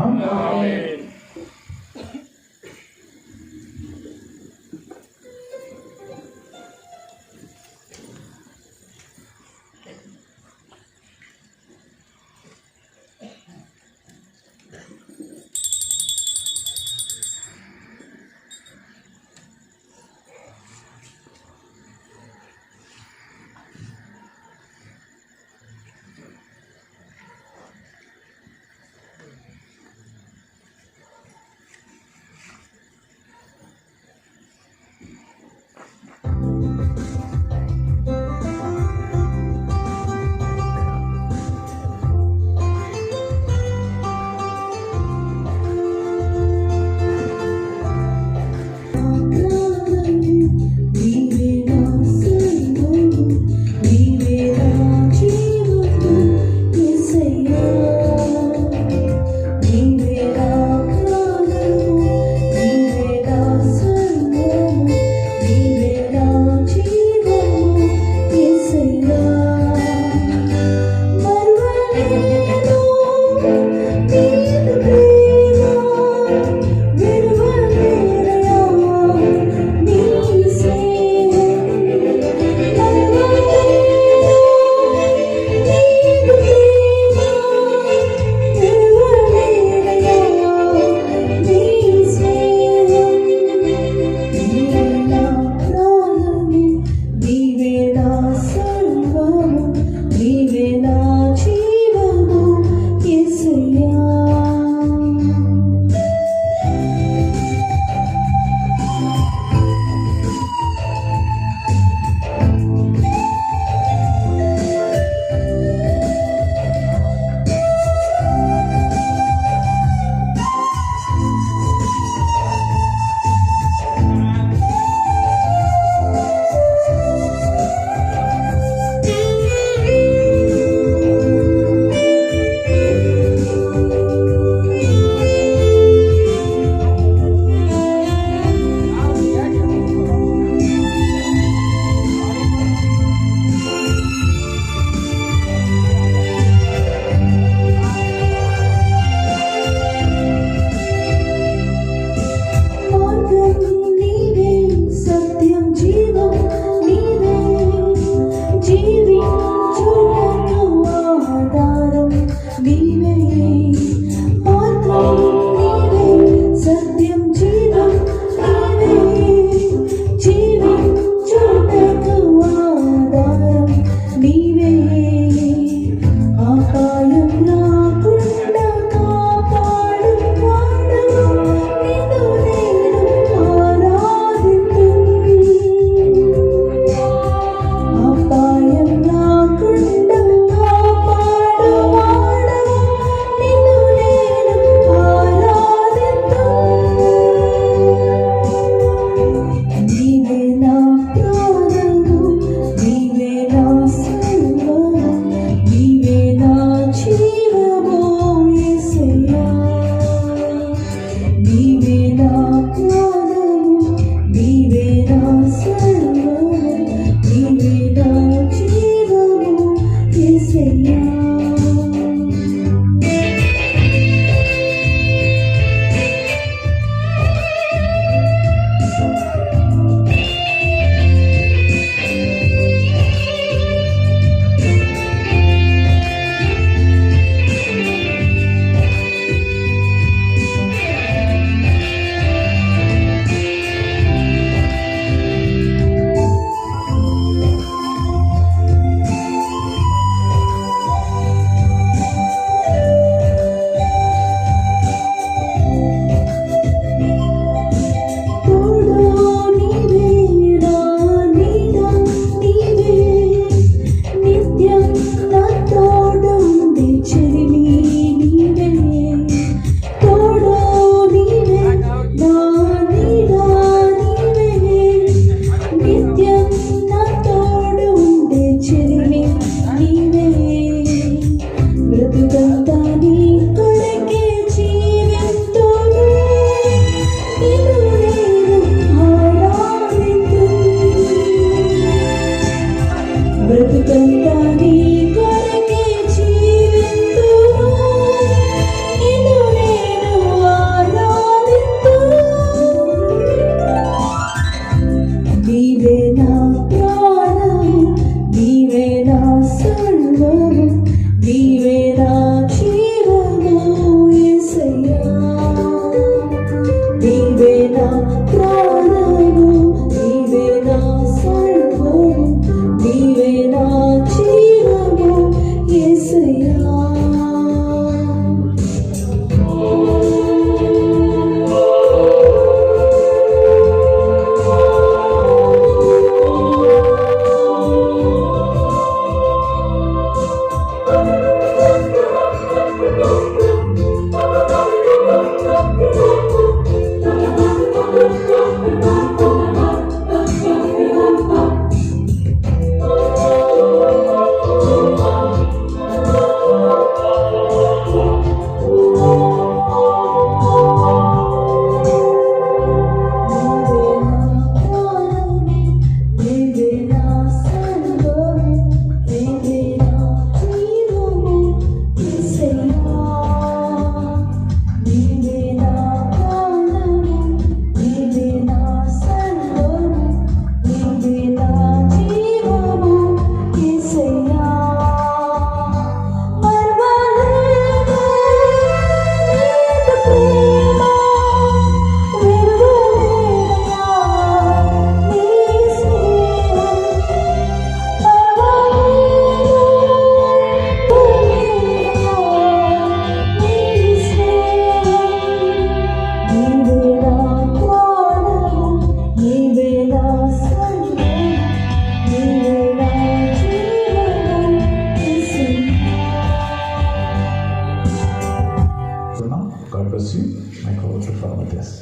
మత్తేస్.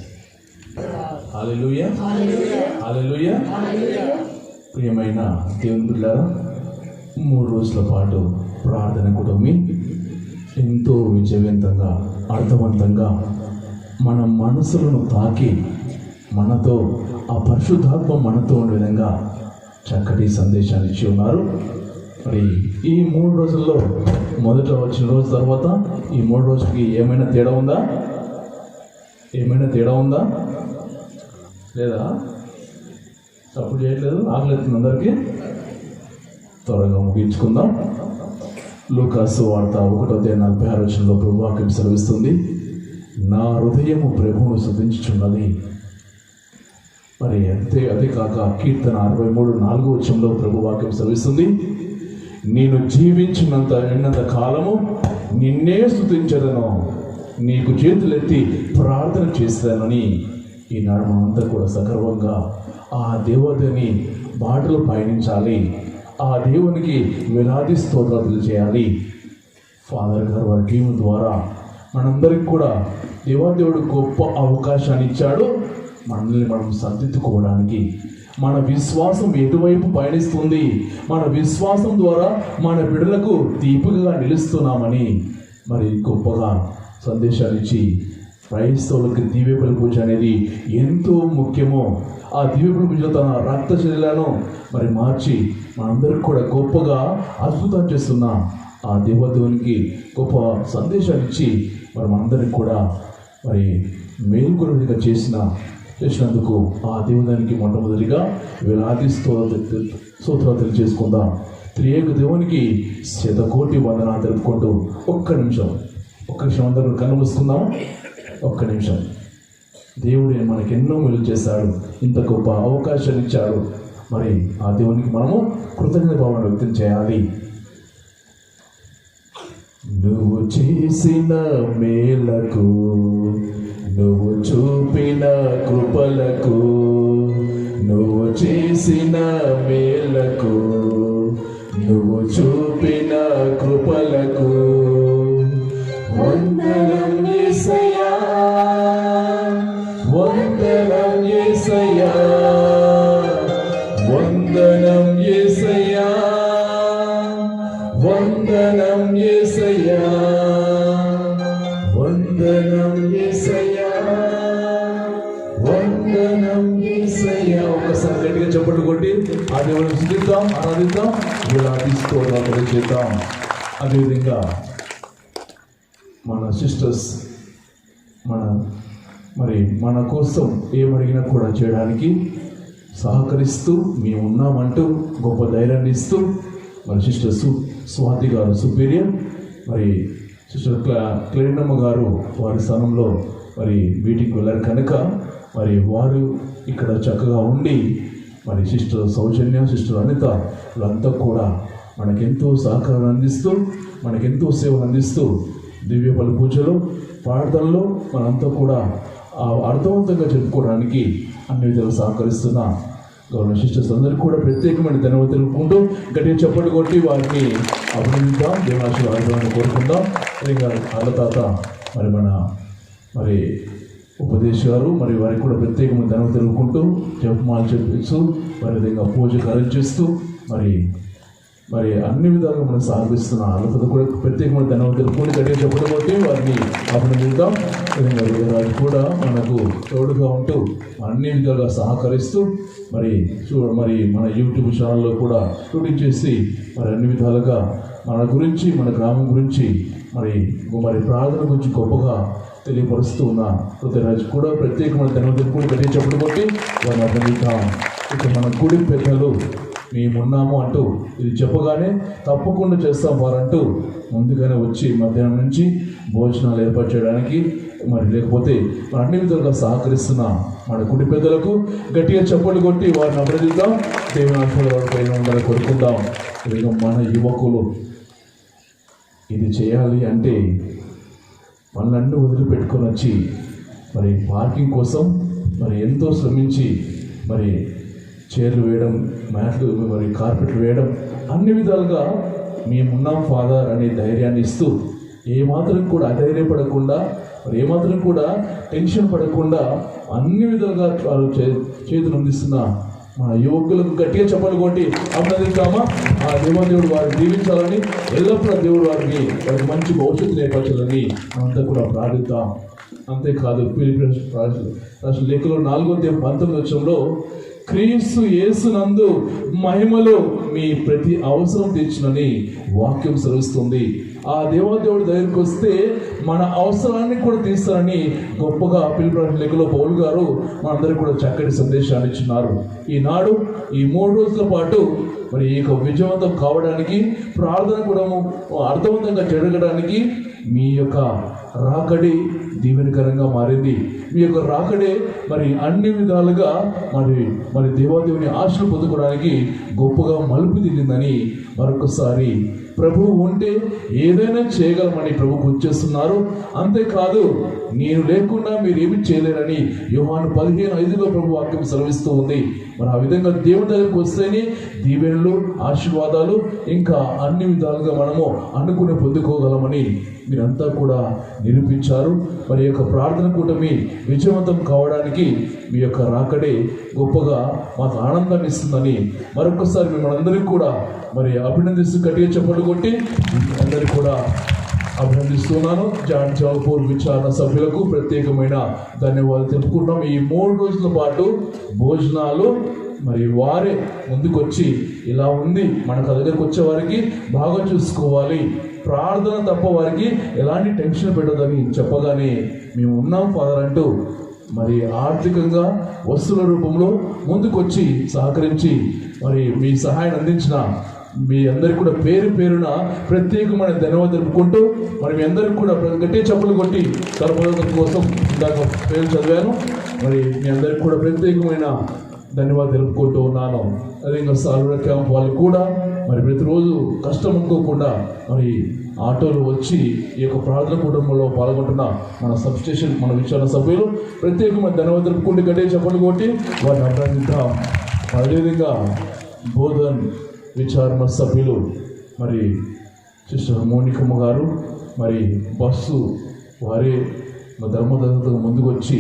హల్లెలూయా, హల్లెలూయా. ప్రియమైన దేవుని బిడ్డలారా, 3 రోజుల పాటు ప్రార్థన కుటుంబి ఎంతో విజయవంతంగా, అర్థవంతంగా మన మనసులను తాకి మనతో ఆ పరిశుద్ధాత్మ మనతో ఉండే విధంగా చక్కటి సందేశాన్ని ఇచ్చి ఉన్నారు. మరి ఈ 3 రోజుల్లో మొదట వచ్చిన రోజు తర్వాత ఈ 3 రోజులకి ఏమైనా తేడా ఉందా? ఏమైనా తేడా ఉందా? లేదా? సపోర్ట్ చేయట్లేదు? ఆకలిస్తుంది అందరికీ? త్వరగా ముగించుకుందాం. లూకాసు వార్త 1:46 ప్రభు వాక్యం సెలవిస్తుంది, నా హృదయము ప్రభువును స్తుతించుచున్నది. మరి అదే కాక కీర్తన 63:4 ప్రభు వాక్యం సెలవిస్తుంది, నేను జీవించినంత కాలము నిన్నే స్తుతించదను, నీకు చేతులెత్తి ప్రార్థన చేస్తానని. ఈనాడు మనంతా కూడా సగర్వంగా ఆ దేవతని బాటలు పయనించాలి, ఆ దేవునికి వేలాది స్తోత్రాలు చేయాలి. ఫాదర్ గారు వారి టీం ద్వారా మనందరికి కూడా దేవాదేవుడు గొప్ప అవకాశాన్ని ఇచ్చాడు. మనల్ని మనం సర్దిద్దుకోవడానికి, మన విశ్వాసం ఎటువైపు పయనిస్తుంది, మన విశ్వాసం ద్వారా మన బిడ్డలకు దీపికగా నిలుస్తున్నామని మరి గొప్పగా సందేశాలు ఇచ్చి క్రైస్తవులకి దివ్యబలి పూజ అనేది ఎంతో ముఖ్యమో ఆ దివ్యబలి పూజ తన రక్త శరీరాలను మరి మార్చి మనందరికి కూడా గొప్పగా అద్భుతం చేస్తున్న ఆ దేవదేవునికి గొప్ప సందేశాలు ఇచ్చి మరి మనందరికి కూడా మరి మేలుకొలుగా చేసినందుకు ఆ దేవునికి మొట్టమొదటిగా వేలాది స్తోత్రాలు తెలియజేసుకుందాం. త్రియేక దేవునికి 100,000,000 వందనాలు తెలుపుకుంటూ ఒక్క నిమిషం అందరూ కన్ను మూసుకుందాం. ఒక్క నిమిషం. దేవుడు మనకి ఎన్నో మేలు చేశాడు, ఇంత గొప్ప అవకాశాన్ని ఇచ్చాడు. మరి ఆ దేవునికి మనము కృతజ్ఞత భావన వ్యక్తం చేయాలి. నువ్వు చేసిన మేలకు, నువ్వు చూపిన కృపలకు, నువ్వు చేసిన మేలకు, నువ్వు చూపిన కృపలకు వందనం యేసయ్యా, వందనం యేసయ్యా, వందనం యేసయ్యా, వందనం యేసయ్యా, వందనం యేసయ్యా, వందనం యేసయ్యా. ఒకసారి గట్టిగా చప్పట్లు కొట్టి ఆ దేవుని స్తుతిద్దాం, ఆరాధిద్దాం, వేలాది స్తోత్రాలు చేద్దాం. అదేవిధంగా మన సిస్టర్స్ మన కోసం ఏమడిగినా కూడా చేయడానికి సహకరిస్తూ మేము ఉన్నామంటూ గొప్ప ధైర్యాన్ని ఇస్తూ మరి సిస్టర్ స్వాతి గారు సుపీరియర్, మరి సిస్టర్ క్లేనమ్మ గారు వారి స్థానంలో మరి మీటింగ్కి వెళ్ళారు కనుక మరి వారు ఇక్కడ చక్కగా ఉండి మరి సిస్టర్ సౌజన్య, సిస్టర్ అనిత వీళ్ళంతా కూడా మనకెంతో సహకారం అందిస్తూ, మనకెంతో సేవలు అందిస్తూ దివ్య బలి పూజలో, ప్రార్థనలో మనంతా కూడా అర్థవంతంగా చెప్పుకోవడానికి అన్ని విధాలు సహకరిస్తున్న గవర్నమెంట్ సిస్టర్స్ అందరికీ కూడా ప్రత్యేకమైన ధన్యవాదాలు తెలుపుకుంటూ గట్టిగా చప్పట్లు కొట్టి వారిని అభినందిద్దాం, దేవునాశీర్వాదాలను కోరుకుందాం. ఇంకా అల్లతాత మరి ఉపదేశ్ గారు మరి వారికి కూడా ప్రత్యేకమైన ధన్యవాదాలు తెలుపుకుంటూ జపమాలు చెప్పిస్తూ వారి విధంగా పూజకు అరేంజ్ చేస్తూ మరి అన్ని విధాలుగా మనం సహకరిస్తున్న అల్లతాత కూడా ప్రత్యేకమైన ధన్యవాదాలు తెలుపుకుంటూ గట్టిగా చప్పట్లు కొట్టి వారిని అభినందిద్దాం. రాజు కూడా మనకు తోడుగా ఉంటూ అన్ని విధాలుగా సహకరిస్తూ మరి మన యూట్యూబ్ ఛానల్లో కూడా షూటింగ్ చేసి మరి అన్ని విధాలుగా మన గురించి, మన గ్రామం గురించి మరి ప్రార్థన గురించి గొప్పగా తెలియపరుస్తూ ఉన్న హృదయరాజు కూడా ప్రత్యేకమైన ధన్యవాదాలు కూడా గట్టిగా చప్పట్లు కొట్టి వారిని అభినందిద్దాం. ఇక మన గుడి పెద్దలు మేమున్నాము అంటూ ఇది చెప్పగానే తప్పకుండా చేస్తాం వారంటూ ముందుగానే వచ్చి మధ్యాహ్నం నుంచి భోజనాలు ఏర్పాటు చేయడానికి మరి లేకపోతే మన అన్ని విధాలుగా సహకరిస్తున్న మన కుడి పెద్దలకు గట్టిగా చప్పట్లు కొట్టి వారిని అభినందిద్దాం. దేవుని ఆశీర్వాదాలు పైన ఉండాలని కోరుకుందాం. ఇదిగో మన యువకులు ఇది చేయాలి అంటే మనల్ని వదిలిపెట్టుకొని వచ్చి మరి పార్కింగ్ కోసం మరి ఎంతో శ్రమించి మరి చైర్లు వేయడం, మ్యాట్లు మరి కార్పెట్లు వేయడం, అన్ని విధాలుగా మేమున్నాం ఫాదర్ అనే ధైర్యాన్ని ఇస్తూ ఏమాత్రం కూడా అధైర్యపడకుండా మరి ఏమాత్రం కూడా టెన్షన్ పడకుండా అన్ని విధాలుగా వారు చేతులు అందిస్తున్న మన యువకులకు గట్టిగా చెప్పలు కొట్టి అభినందిద్దామా. ఆ దేవాదేవుడు వారిని దీవించాలని, ఎల్లప్పుడూ దేవుడు వారికి మంచి భవిష్యత్తు నేర్పించాలని అంతా కూడా ప్రార్థిద్దాం. అంతేకాదు రాసిన లేఖలో 4:19 క్రీస్తు యేసునందు మహిమలో మీ ప్రతి అవసరం తీర్చునని వాక్యం సెలవిస్తుంది. ఆ దేవాదేవుడి దగ్గరికి వస్తే మన అవసరాన్ని కూడా తీస్తారని గొప్పగా పిలుపు లేఖలో పౌలు గారు మనందరికీ కూడా చక్కటి సందేశాన్ని ఇచ్చినారు. ఈనాడు ఈ 3 రోజుల పాటు మరి ఈ విజయవంతం కావడానికి, ప్రార్థన కూడా అర్థవంతంగా జరగడానికి మీ యొక్క రాకడే దీవెనకరంగా మారింది. మీ యొక్క రాకడే మరి అన్ని విధాలుగా మరి దేవాదేవుని ఆశలు పొందుకోవడానికి గొప్పగా మలుపు తిరిగిందని మరొకసారి ప్రభువు ఉంటే ఏదైనా చేయగలమని ప్రభు గుర్తిస్తున్నారు. అంతేకాదు నేను లేకుండా మీరు ఏమి చేయలేరని యోహాను 15:5 ప్రభు వాక్యం సెలవిస్తూ ఉంది. మరి ఆ విధంగా దేవుని దగ్గరికి వస్తేనే దీవెనలు, ఆశీర్వాదాలు ఇంకా అన్ని విధాలుగా మనము అనుకుని పొందుకోగలమని మీరంతా కూడా నిరూపించారు. మరి యొక్క ప్రార్థన కూటమి విజయవంతం కావడానికి మీ యొక్క రాకడే గొప్పగా మాకు ఆనందాన్ని ఇస్తుందని మరొకసారి మిమ్మల్ని అందరికీ కూడా మరి అభినందిస్తూ గట్టిగా చెప్పలు కొట్టి అందరికీ కూడా అభినందిస్తున్నాను. జాన్ చౌపూర్ విచారణ సభ్యులకు ప్రత్యేకమైన ధన్యవాదాలు తెలుపుకుంటున్నాం. ఈ 3 రోజుల పాటు భోజనాలు మరి వారే ముందుకొచ్చి ఇలా ఉంది, మనకు దగ్గరకు వచ్చే వారికి బాగా చూసుకోవాలి, ప్రార్థన తప్ప వారికి ఎలాంటి టెన్షన్ పెట్టదని చెప్పగానే మేము ఉన్నాం ఫాదర్ అంటూ మరి ఆర్థికంగా వస్తువుల రూపంలో ముందుకొచ్చి సహకరించి మరి మీ సహాయాన్ని అందించిన మీ అందరికి కూడా పేరు పేరున ప్రత్యేకమైన ధన్యవాదాలు తెలుపుకుంటూ మరి మీ అందరికి కూడా గట్టి చప్పులు కొట్టి తలపదం కోసం ఇందాక పేరు చదివాను. మరి మీ అందరికి కూడా ప్రత్యేకమైన ధన్యవాదాలు తెలుపుకుంటూ ఉన్నాను. అదేవిధంగా సాల్వరా క్యాంప్ వాళ్ళు కూడా మరి ప్రతిరోజు కష్టం అనుకోకుండా మరి ఆటోలు వచ్చి ఈ యొక్క ప్రార్థన కుటుంబంలో పాల్గొంటున్న మన సబ్స్టేషన్ మన విచారణ సభ్యులు ప్రత్యేకమైన ధన్యవాదాలు తెలుపుకుంటూ గట్టిగా చప్పులు కొట్టి వారిని అభినందిద్దాం. అదేవిధంగా బోధన్ విచారణ సభ్యులు మరి సిస్టర్ మోనికమ్మ గారు మరి బస్సు వారే ధర్మదత్తకు ముందుకు వచ్చి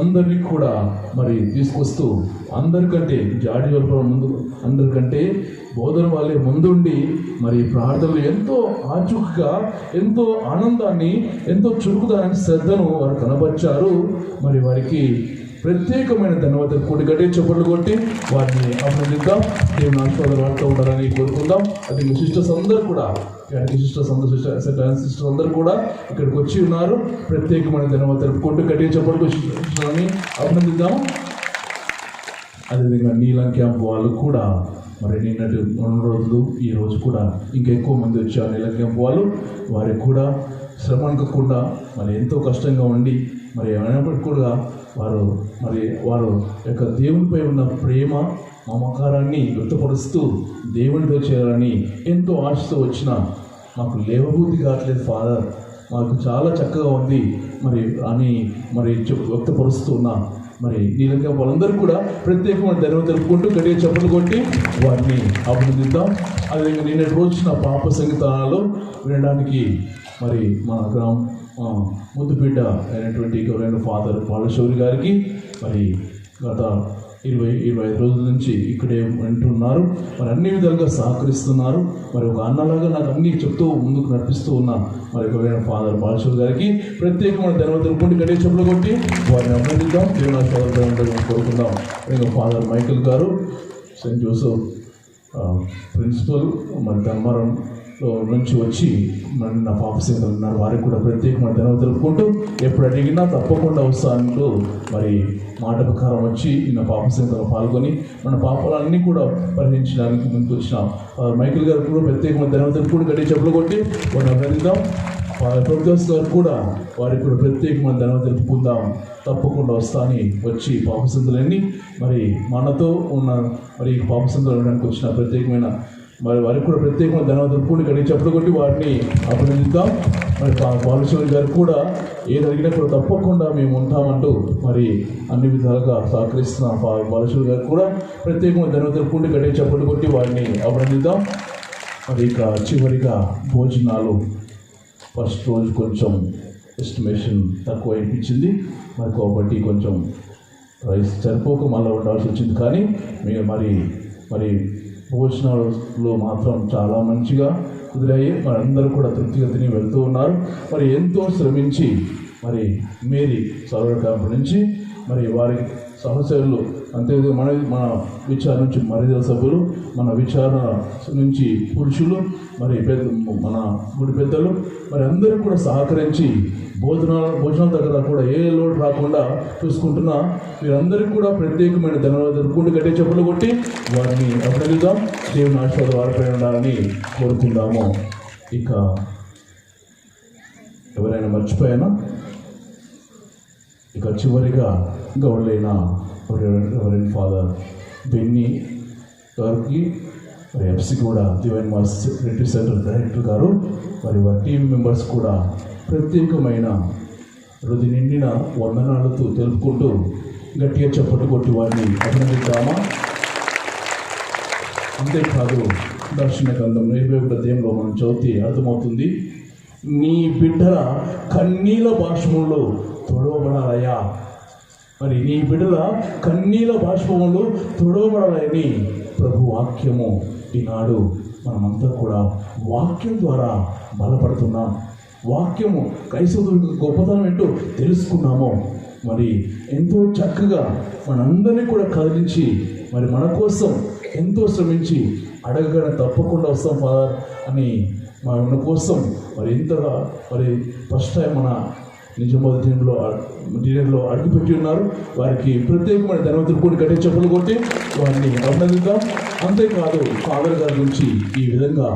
అందరినీ కూడా మరి తీసుకొస్తూ అందరికంటే జాడి వల్ల ముందు అందరికంటే బోధన వాళ్ళే ముందుండి మరి ప్రార్థనలు ఎంతో ఆచూకగా ఎంతో ఆనందాన్ని ఎంతో చురుకుదనాన్ని శ్రద్ధను వారు కనబర్చారు. మరి వారికి ప్రత్యేకమైన ధన్యవాదాలు కూడి గట్టే చప్పట్లు కొట్టి వారిని అభినందిద్దాం. దేవుని ఆశీర్వాదాలు వాడుతూ ఉండాలని కోరుకుందాం. అది మీ సిస్టర్స్ అందరూ కూడా సిస్టర్స్ అందరూ కూడా ఇక్కడికి వచ్చి ఉన్నారు. ప్రత్యేకమైన ధన్యవాదాలు తెలుపుకుంటూ గట్టిగా చప్పట్లు అని అభినందిద్దాం. అదేవిధంగా నీలం క్యాంప్ వాళ్ళు కూడా మరి నిన్నటి 2 రోజులు ఈ రోజు కూడా ఇంకా ఎక్కువ మంది వచ్చారు. నీలం క్యాంప్ వాళ్ళు వారికి కూడా శ్రమ అనుకోకుండా మరి ఎంతో కష్టంగా ఉండి మరి అయినప్పటికీ కూడా వారు యొక్క దేవునిపై ఉన్న ప్రేమ మమకారాన్ని వ్యక్తపరుస్తూ దేవునితో చేరాలని ఎంతో ఆశతో వచ్చిన మాకు లేవబుద్ధి కావట్లేదు ఫాదర్, మాకు చాలా చక్కగా ఉంది మరి అని మరి వ్యక్తపరుస్తూ ఉన్నా మరి నీలంగా వాళ్ళందరూ కూడా ప్రత్యేకమైన ధన్యవాదాలు తెలుపుకుంటూ గట్టిగా చప్పట్లు కొట్టి వారిని అభినందిద్దాం. అదేవిధంగా నిన్నటి రోజు నా పాప సంగీతాలలో వినడానికి మరి మన గ్రామం ముద్దుబిడ్డ అయినటువంటి గౌరవ ఫాదర్ బాలశౌరి గారికి మరి గత 20-25 రోజుల నుంచి ఇక్కడే వింటున్నారు. మరి అన్ని విధాలుగా సహకరిస్తున్నారు. మరి ఒక అన్నలాగా నాకు అన్ని చెప్తూ ముందుకు నడిపిస్తూ ఉన్నా మరి గౌరవ ఫాదర్ బాలశౌరి గారికి ప్రత్యేకమైన ధన్యవాదాలు తెలుపుకుంటూ గట్టిగా చెప్పులు కొట్టి వారిని అభినందిద్దాం. దేవుని ఆశీర్వాదాలు కోరుకుందాం. ఫాదర్ మైకేల్ గారు సెయింట్ జోసెఫ్ ప్రిన్సిపల్ మరి ధర్మవరంలో నుంచి వచ్చి మరి నా పాప సేవలు ఉన్నారు. వారికి కూడా ప్రత్యేకమైన ధన్యవాదాలు తెలుపుకుంటూ ఎప్పుడు అడిగినా తప్పకుండా వస్తానంటూ మరి మాట ప్రకారం వచ్చి నా పాప సేవలో పాల్గొని మన పాపాలన్నీ కూడా పరిహరించడానికి ముందుకు వచ్చిన మైకేల్ గారు కూడా ప్రత్యేకమైన ధన్యవాదాలు కూడా గట్టి చెప్పులు కొట్టి వారిని అభినందిద్దాం. ప్రభుదాస్ గారు కూడా వారికి కూడా ప్రత్యేకమైన ధన్యవాదాలు తెలుపుకుందాం. తప్పకుండా వస్తాని వచ్చి పాపసంతులన్నీ మరి మనతో ఉన్న మరి పాపసంతులు ఉండడానికి వచ్చిన ప్రత్యేకమైన మరి వారికి కూడా ప్రత్యేకమైన ధన్యవాదాలు కూడా ఇక్కడ చెప్పులు కొట్టి వారిని అభినందిద్దాం. మరి బాలశౌరి గారు కూడా ఏది అడిగినా కూడా తప్పకుండా మేము ఉంటామంటూ మరి అన్ని విధాలుగా సహకరిస్తున్న బాలశౌరి గారు కూడా ప్రత్యేకమైన ధన్యవాదాలు కూడా ఇక్కడ చెప్పులు కొట్టి వారిని అభినందిద్దాం. మరి ఇక చివరిగా భోజనాలు ఫస్ట్ రోజు కొంచెం ఎస్టిమేషన్ తక్కువ అనిపించింది. మరి కాబట్టి కొంచెం రైస్ సరిపోక మళ్ళీ ఉండాల్సి వచ్చింది. కానీ మీరు మరి భోజనాలు మాత్రం చాలా మంచిగా కుదిరాయి. మరి అందరూ కూడా తృప్తిగా తిని వెళ్తూ ఉన్నారు. మరి ఎంతో శ్రమించి మరి మేరీ సర్వర్ క్యాంప్ నుంచి మరి వారి సహచరులు అంతేవిధంగా మన విచారణ నుంచి మహిళా సభ్యులు, మన విచారణ నుంచి పురుషులు, మరి మన గుడి పెద్దలు మరి అందరూ కూడా సహకరించి భోజనాల దగ్గర కూడా ఏ లోటు రాకుండా చూసుకుంటున్నా మీరందరికీ కూడా ప్రత్యేకమైన ధన్యవాదాలు కూడి గట్టే చెప్పులు కొట్టి వారిని అభినందిద్దాం. దేవుని ఆశీర్వాదం వారిపై ఉండాలని కోరుకుందాము. ఇక ఎవరైనా మర్చిపోయానా? ఇక చివరిగా గౌడ్లైన రెవరెండ్ ఫాదర్ బెన్నీ గారికి మరి ఎఫ్సి కూడా divine mass retreat centre director గారు మరి వారి టీం మెంబర్స్ కూడా ప్రత్యేకమైన హృదయ నిండిన వందనాలతో తెలుపుకుంటూ గట్టిగా చప్పట్లు కొట్టి వారిని అభినందిద్దామా? అంతేకాదు దర్శన గ్రంథం 21వ అధ్యాయంలో మనం చదివితే అర్థమవుతుంది, నీ బిడ్డల కన్నీల బాష్పంలో తొడవబడాలయ్యా. మరి నీ బిడ్డల కన్నీల బాష్పంలో తొడవబడాలని ప్రభు వాక్యము ఈనాడు మనమంతా కూడా వాక్యం ద్వారా బలపడుతున్నాం. వాక్యము క్రైస్తవుల గొప్పతనం ఏంటో తెలుసుకున్నాము. మరి ఎంతో చక్కగా మనందరినీ కూడా కదిలించి మరి మన కోసం ఎంతో శ్రమించి అడగగానే తప్పకుండా వస్తాం ఫాదర్ అని మన కోసం మరి ఎంతగా మరి ఫస్ట్ టైం మన నిజామాబాద్ డిన్నర్లో అడుగుపెట్టి ఉన్నారు. వారికి ప్రత్యేకమైన ధన్యవాదాలు కూడి గట్టిగా చెప్పులు కొట్టి వారిని అభినందిద్దాం. అంతేకాదు ఫాదర్ గారి నుంచి ఈ విధంగా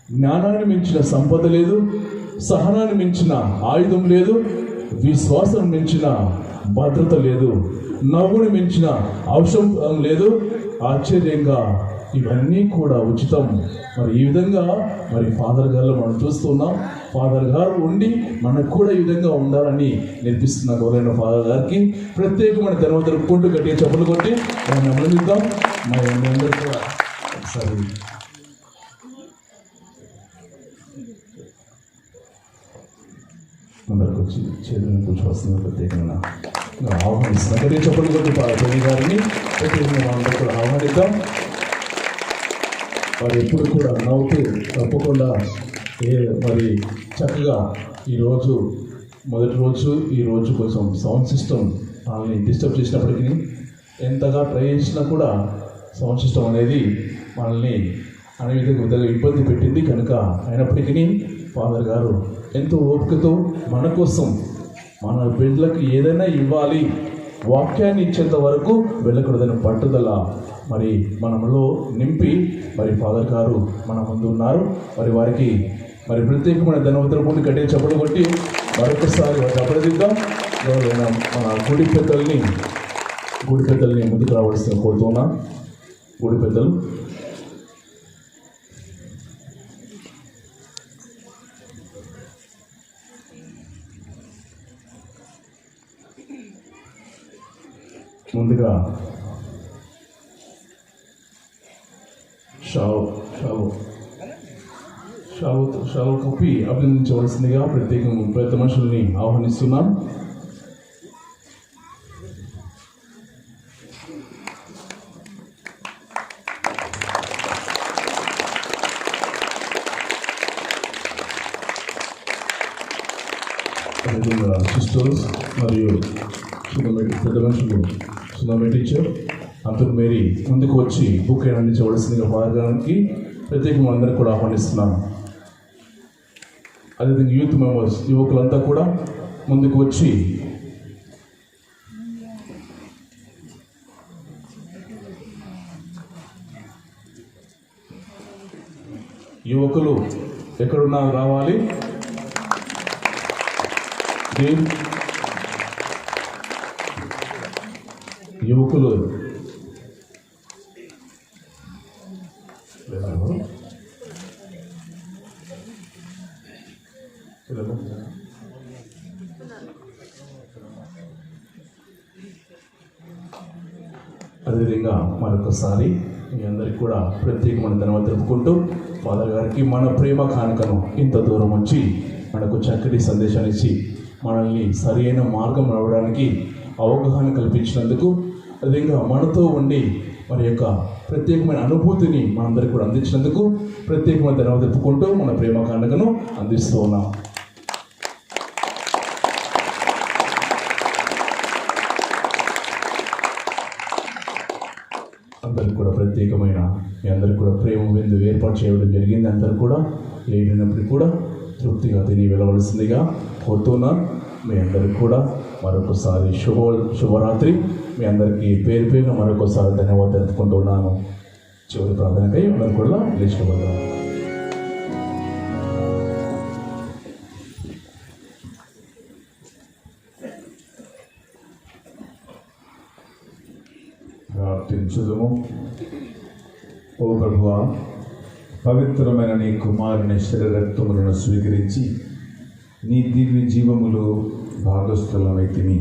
జ్ఞానాన్ని మించిన సంపద లేదు, సహనాన్ని మించిన ఆయుధం లేదు, విశ్వాసం మించిన భద్రత లేదు, నవ్వుని మించిన ఔషధం లేదు. ఆశ్చర్యంగా ఇవన్నీ కూడా ఉచితం. మరి ఈ విధంగా మరి ఫాదర్ గారు మనం చూస్తున్నాం. ఫాదర్ గారు ఉండి మనకు కూడా ఈ విధంగా ఉండాలని నేర్పిస్తున్న గౌరవైన ఫాదర్ గారికి ప్రత్యేకమైన ధన్యవాదాలు కొట్టు గట్టిగా చెప్పులు కొట్టి మనం అభినందిద్దాం. మరి అందరూ కూడా ఒకసారి అందరికి వచ్చి చేతులను కూర్చోవలసిన ప్రత్యేకంగా ఆహ్వానిస్తున్నాం. గట్టిగా చెప్పులు కొట్టి ఫాదర్ గారిని ప్రత్యేకంగా అందరూ కూడా ఆహ్వానిద్దాం. వారు ఎప్పుడు కూడా నవ్వుతూ తప్పకుండా మరి చక్కగా ఈరోజు మొదటి రోజు ఈరోజు కొంచెం సౌండ్ సిస్టమ్ వాళ్ళని డిస్టర్బ్ చేసినప్పటికీ ఎంతగా ట్రై చేసినా కూడా సౌండ్ సిస్టమ్ అనేది మనల్ని అనే విధంగా ఇబ్బంది పెట్టింది. కనుక అయినప్పటికీ ఫాదర్ గారు ఎంతో ఓపికతో మన కోసం మన బిడ్డలకు ఏదైనా ఇవ్వాలి, వాక్యాన్ని ఇచ్చేంత వరకు వెళ్ళకూడదని పట్టుదల మరి మనలో నింపి మరి ఫాదర్ గారు మన ముందు ఉన్నారు. మరి వారికి మరి ప్రత్యేకమైన ధన్యవాదాలు పూర్తి గట్టిగా చప్పట్లు కొట్టి మరొకసారి వారిని అభినందిద్దాం. మన గుడి పెద్దల్ని ముందుకు రావాల్సిన కోరుతున్నా. గుడి పెద్దలు ముందుగా షావు కప్పి అభినందించవలసిందిగా ప్రత్యేకంగా పెద్ద మనుషుల్ని ఆహ్వానిస్తున్నాం. అదేవిధంగా సిస్టర్స్ మరియు పెద్ద మనుషులు సుధామే టీచర్ అంతకు మేరీ ముందుకు వచ్చి బుక్ అందించవలసిందిగా వారికి ప్రత్యేకంగా అందరికీ కూడా ఆహ్వానిస్తున్నాను. అదేవిధంగా యూత్ మెంబర్స్ యువకులంతా కూడా ముందుకు వచ్చి యువకులు ఎక్కడున్నా రావాలి. యువకులు అదేవిధంగా మరొకసారి మీ అందరికీ కూడా ప్రత్యేకమైన ధన్యవాదాలు తెలుపుకుంటూ ఫాదర్ గారికి మన ప్రేమ కానుకను ఇంత దూరం వచ్చి మనకు చక్కటి సందేశాన్ని ఇచ్చి మనల్ని సరైన మార్గం నడవడానికి అవగాహన కల్పించినందుకు, అదేవిధంగా మనతో ఉండి మరి యొక్క ప్రత్యేకమైన అనుభూతిని మనందరికీ కూడా అందించినందుకు ప్రత్యేకమైన ధన్యవాదాలు చెప్పుకుంటూ మన ప్రేమ కానుకను అందిస్తూ ఉన్నాం. అందరికి కూడా ప్రత్యేకమైన మీ అందరికి కూడా ప్రేమ విందు ఏర్పాటు చేయడం జరిగింది. అందరూ కూడా లేనప్పటికీ కూడా తృప్తిగా తిని వెళ్ళవలసిందిగా కోరుతున్నాను. మీ అందరికి కూడా మరొకసారి శుభరాత్రి. మీ అందరికీ పేరు పేరున మరొకసారి ధన్యవాదాలు తెలుపుకుంటున్నాను. చివరి ప్రార్థనకై అందరూ కూడా లేచిపోతాం. ప్రార్థించుదుము. ఓ ప్రభువా, పవిత్రమైన నీ కుమారుని శరీర రక్తములను స్వీకరించి నీ దివ్య జీవములు భాగస్థులమైతిమి.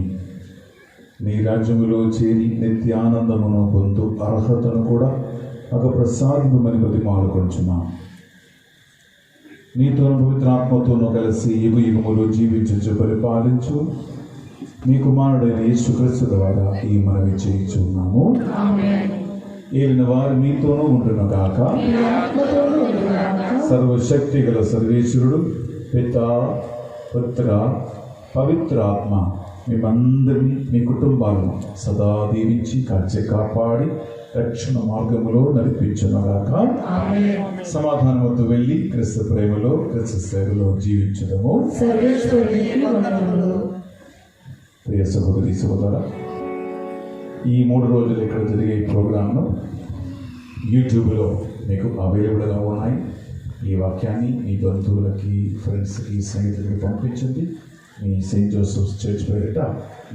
నీ రాజ్యములో చేరి నిత్యానందమును పొందు అర్హతను కూడా ఒక ప్రసాదింపమని బతిమాలుకొంచున్నాం. నీతో పవిత్రాత్మతోనూ కలిసి యుగములు జీవించు పరిపాలించు మీ కుమారుడైన యేసుక్రీస్తు ద్వారా ఈ మనవి చేయించున్నాము. ఏలిన వారు మీతోనూ ఉంటున్న గాక. సర్వశక్తి గల సర్వేశ్వరుడు పితా, పుత్ర, పవిత్ర ఆత్మ మేమందరినీ మీ కుటుంబాలను సదా దీవించి కాపాడి రక్షణ మార్గములో నడిపించునగాక. సమాధానముతో వెళ్ళి క్రీస్తు ప్రేమలో క్రీస్తు సేవలో జీవించడము. ప్రియ సహోదరి సహోదర, ఈ 3 రోజులు ఇక్కడ జరిగే ఈ ప్రోగ్రాంను యూట్యూబ్లో మీకు అవైలబుల్గా ఉన్నాయి. ఈ వాక్యాన్ని మీ బంధువులకి, ఫ్రెండ్స్కి, స్నేహితులకి పంపించండి. మీ సెయింట్ జోసెఫ్ చర్చ్ పేరిట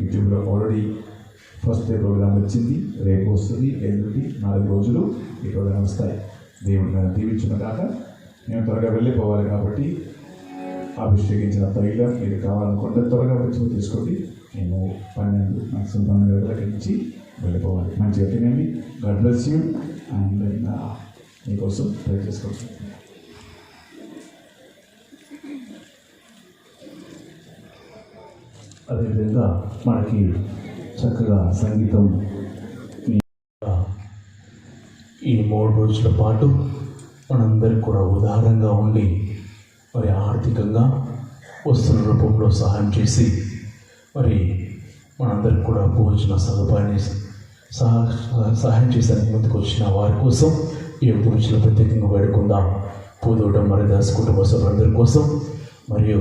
యూట్యూబ్లో ఆల్రెడీ ఫస్ట్ డే ప్రోగ్రామ్ వచ్చింది. రేపు వస్తుంది. ఎల్లుండి 4 రోజులు ఈ ప్రోగ్రామ్ వస్తాయి. దేవుడిని దీవించిన కాక మేము త్వరగా వెళ్ళిపోవాలి కాబట్టి అభిషేకించిన తైలం ఇది కావాలనుకుంటే త్వరగా వచ్చి తీసుకోండి. మేము 12 గంటలకి నుంచి వెళ్ళిపోవాలి. మంచిగా తినండి. God bless you. అండ్ మీకోసం ప్రే చేసుకోవచ్చు. అదేవిధంగా మనకి చక్కగా సంగీతం ఈ 3 రోజుల పాటు మనందరికి కూడా ఉదారంగా ఉండి మరి ఆర్థికంగా వస్తువుల రూపంలో సహాయం చేసి మరి మనందరికి కూడా భోజన సదుపాయాన్ని సహాయం చేసేందుకు ముందుకు వచ్చిన వారి కోసం ఈ 5 రోజులు ప్రత్యేకంగా వేడుకుందాం. పూదోట మరిదాస్ కుటుంబ సభ్యులందరి కోసం మరియు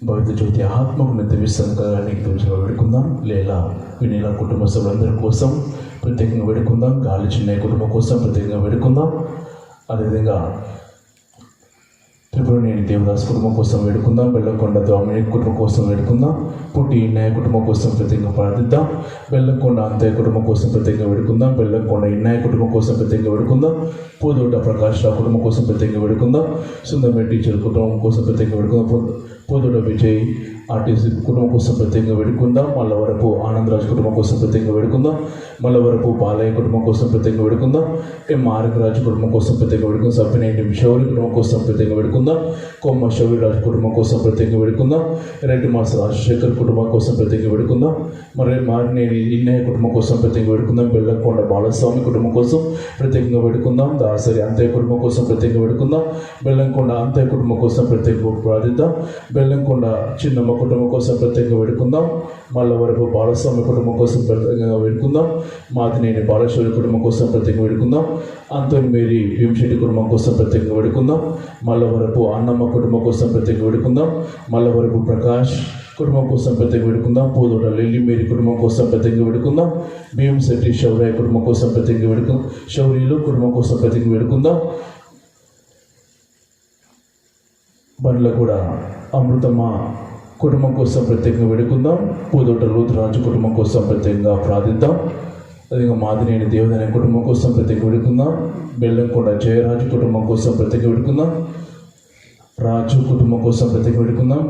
భవిత జ్యోతి ఆత్మకు నిత్యవిశ్రాంతిగా వేడుకుందాం. లేదా వినీల కుటుంబ సభ్యులందరి కోసం ప్రత్యేకంగా వేడుకుందాం. గాలి చిన్నయ్య కుటుంబం కోసం ప్రత్యేకంగా వేడుకుందాం. అదేవిధంగా త్రిపురనేని దేవదాస్ కుటుంబం కోసం వేడుకుందాం. బెల్లంకొండ దోమిని కుటుంబం కోసం వేడుకుందాం. పుట్టి ఇన్నయ్య కుటుంబం కోసం ప్రత్యేకంగా ప్రార్థిద్దాం. బెల్లంకొండ అంతయ్య కుటుంబం కోసం ప్రత్యేకంగా వేడుకుందాం. బెల్లంకొండ ఇన్నయ్య కుటుంబం కోసం ప్రత్యేకంగా వేడుకుందాం. పూదోట ప్రకాష్ రావు కుటుంబం కోసం ప్రత్యేకంగా వేడుకుందాం. సుందరమే టీచర్ కుటుంబం కోసం ప్రత్యేకంగా వేడుకుందాం. పూదోట విజయ్ ఆర్టీసీ కుటుంబం కోసం ప్రత్యేకంగా వేడుకుందాం. మల్లవరపు ఆనందరాజు కుటుంబం కోసం ప్రత్యేకంగా వేడుకుందాం. మల్లవరపు బాలయ్య కుటుంబం కోసం ప్రత్యేకంగా వేడుకుందాం. ఆర్క రాజు కుటుంబం కోసం ప్రత్యేకంగా వేడుకుందాం. సబ్బినేని శౌరి కుటుంబం కోసం ప్రత్యేకంగా వేడుకుందాం. కొమ్మ శౌరి రాజు కుటుంబం కోసం ప్రత్యేకంగా వేడుకుందాం. రెడ్డి మాస రాజశేఖర్ కుటుంబం కోసం ప్రత్యేకంగా వేడుకుందాం. మరి మారినేని ఇన్నయ్య కుటుంబం కోసం ప్రత్యేకంగా వేడుకుందాం. బెల్లంకొండ బాలస్వామి కుటుంబం కోసం ప్రత్యేకంగా వేడుకుందాం. దాసరి అంతయ్య కుటుంబం కోసం ప్రత్యేకంగా వేడుకుందాం. బెల్లంకొండ అంతయ్య కుటుంబం కోసం ప్రత్యేకంగా ప్రార్థిద్దాం. బెల్లంకొండ చిన్నమ్మ కుటుంబం కోసం ప్రత్యేకంగా వేడుకుందాం. మల్లవరపు బాలస్వామి కుటుంబం కోసం ప్రత్యేకంగా వేడుకుందాం. మాదినేని బాలేశ్వరి కుటుంబం కోసం ప్రత్యేకంగా వేడుకుందాం. అంతోని మేరీ భీమశెట్టి కుటుంబం కోసం ప్రత్యేకంగా వేడుకుందాం. మల్లవరపు అన్నమ్మ కుటుంబం కోసం ప్రత్యేకంగా వేడుకుందాం. మల్లవరపు ప్రకాష్ కుటుంబం కోసం ప్రత్యేకంగా వేడుకుందాం. పూదోట లిల్లీ మేరీ కుటుంబం కోసం ప్రత్యేకంగా వేడుకుందాం. భీమశెట్టి శౌర్య కుటుంబం కోసం ప్రత్యేకంగా వేడుకుందాం. శౌర్యులు కుటుంబం కోసం ప్రత్యేకంగా వేడుకుందాం. బండ్ల కూడా అమృతమ్మ కుటుంబం కోసం ప్రత్యేకంగా వేడుకుందాం. పూదోట లూతురాజు కుటుంబం కోసం ప్రత్యేకంగా ప్రార్థిద్దాం. అదేవిధంగా మాదినేని దేవదనే కుటుంబం కోసం ప్రత్యేకంగా వేడుకుందాం. బెల్లంకొండ జయరాజు కుటుంబం కోసం ప్రత్యేకంగా వేడుకుందాం. రాజు కుటుంబం కోసం ప్రత్యేకంగా వేడుకుందాం.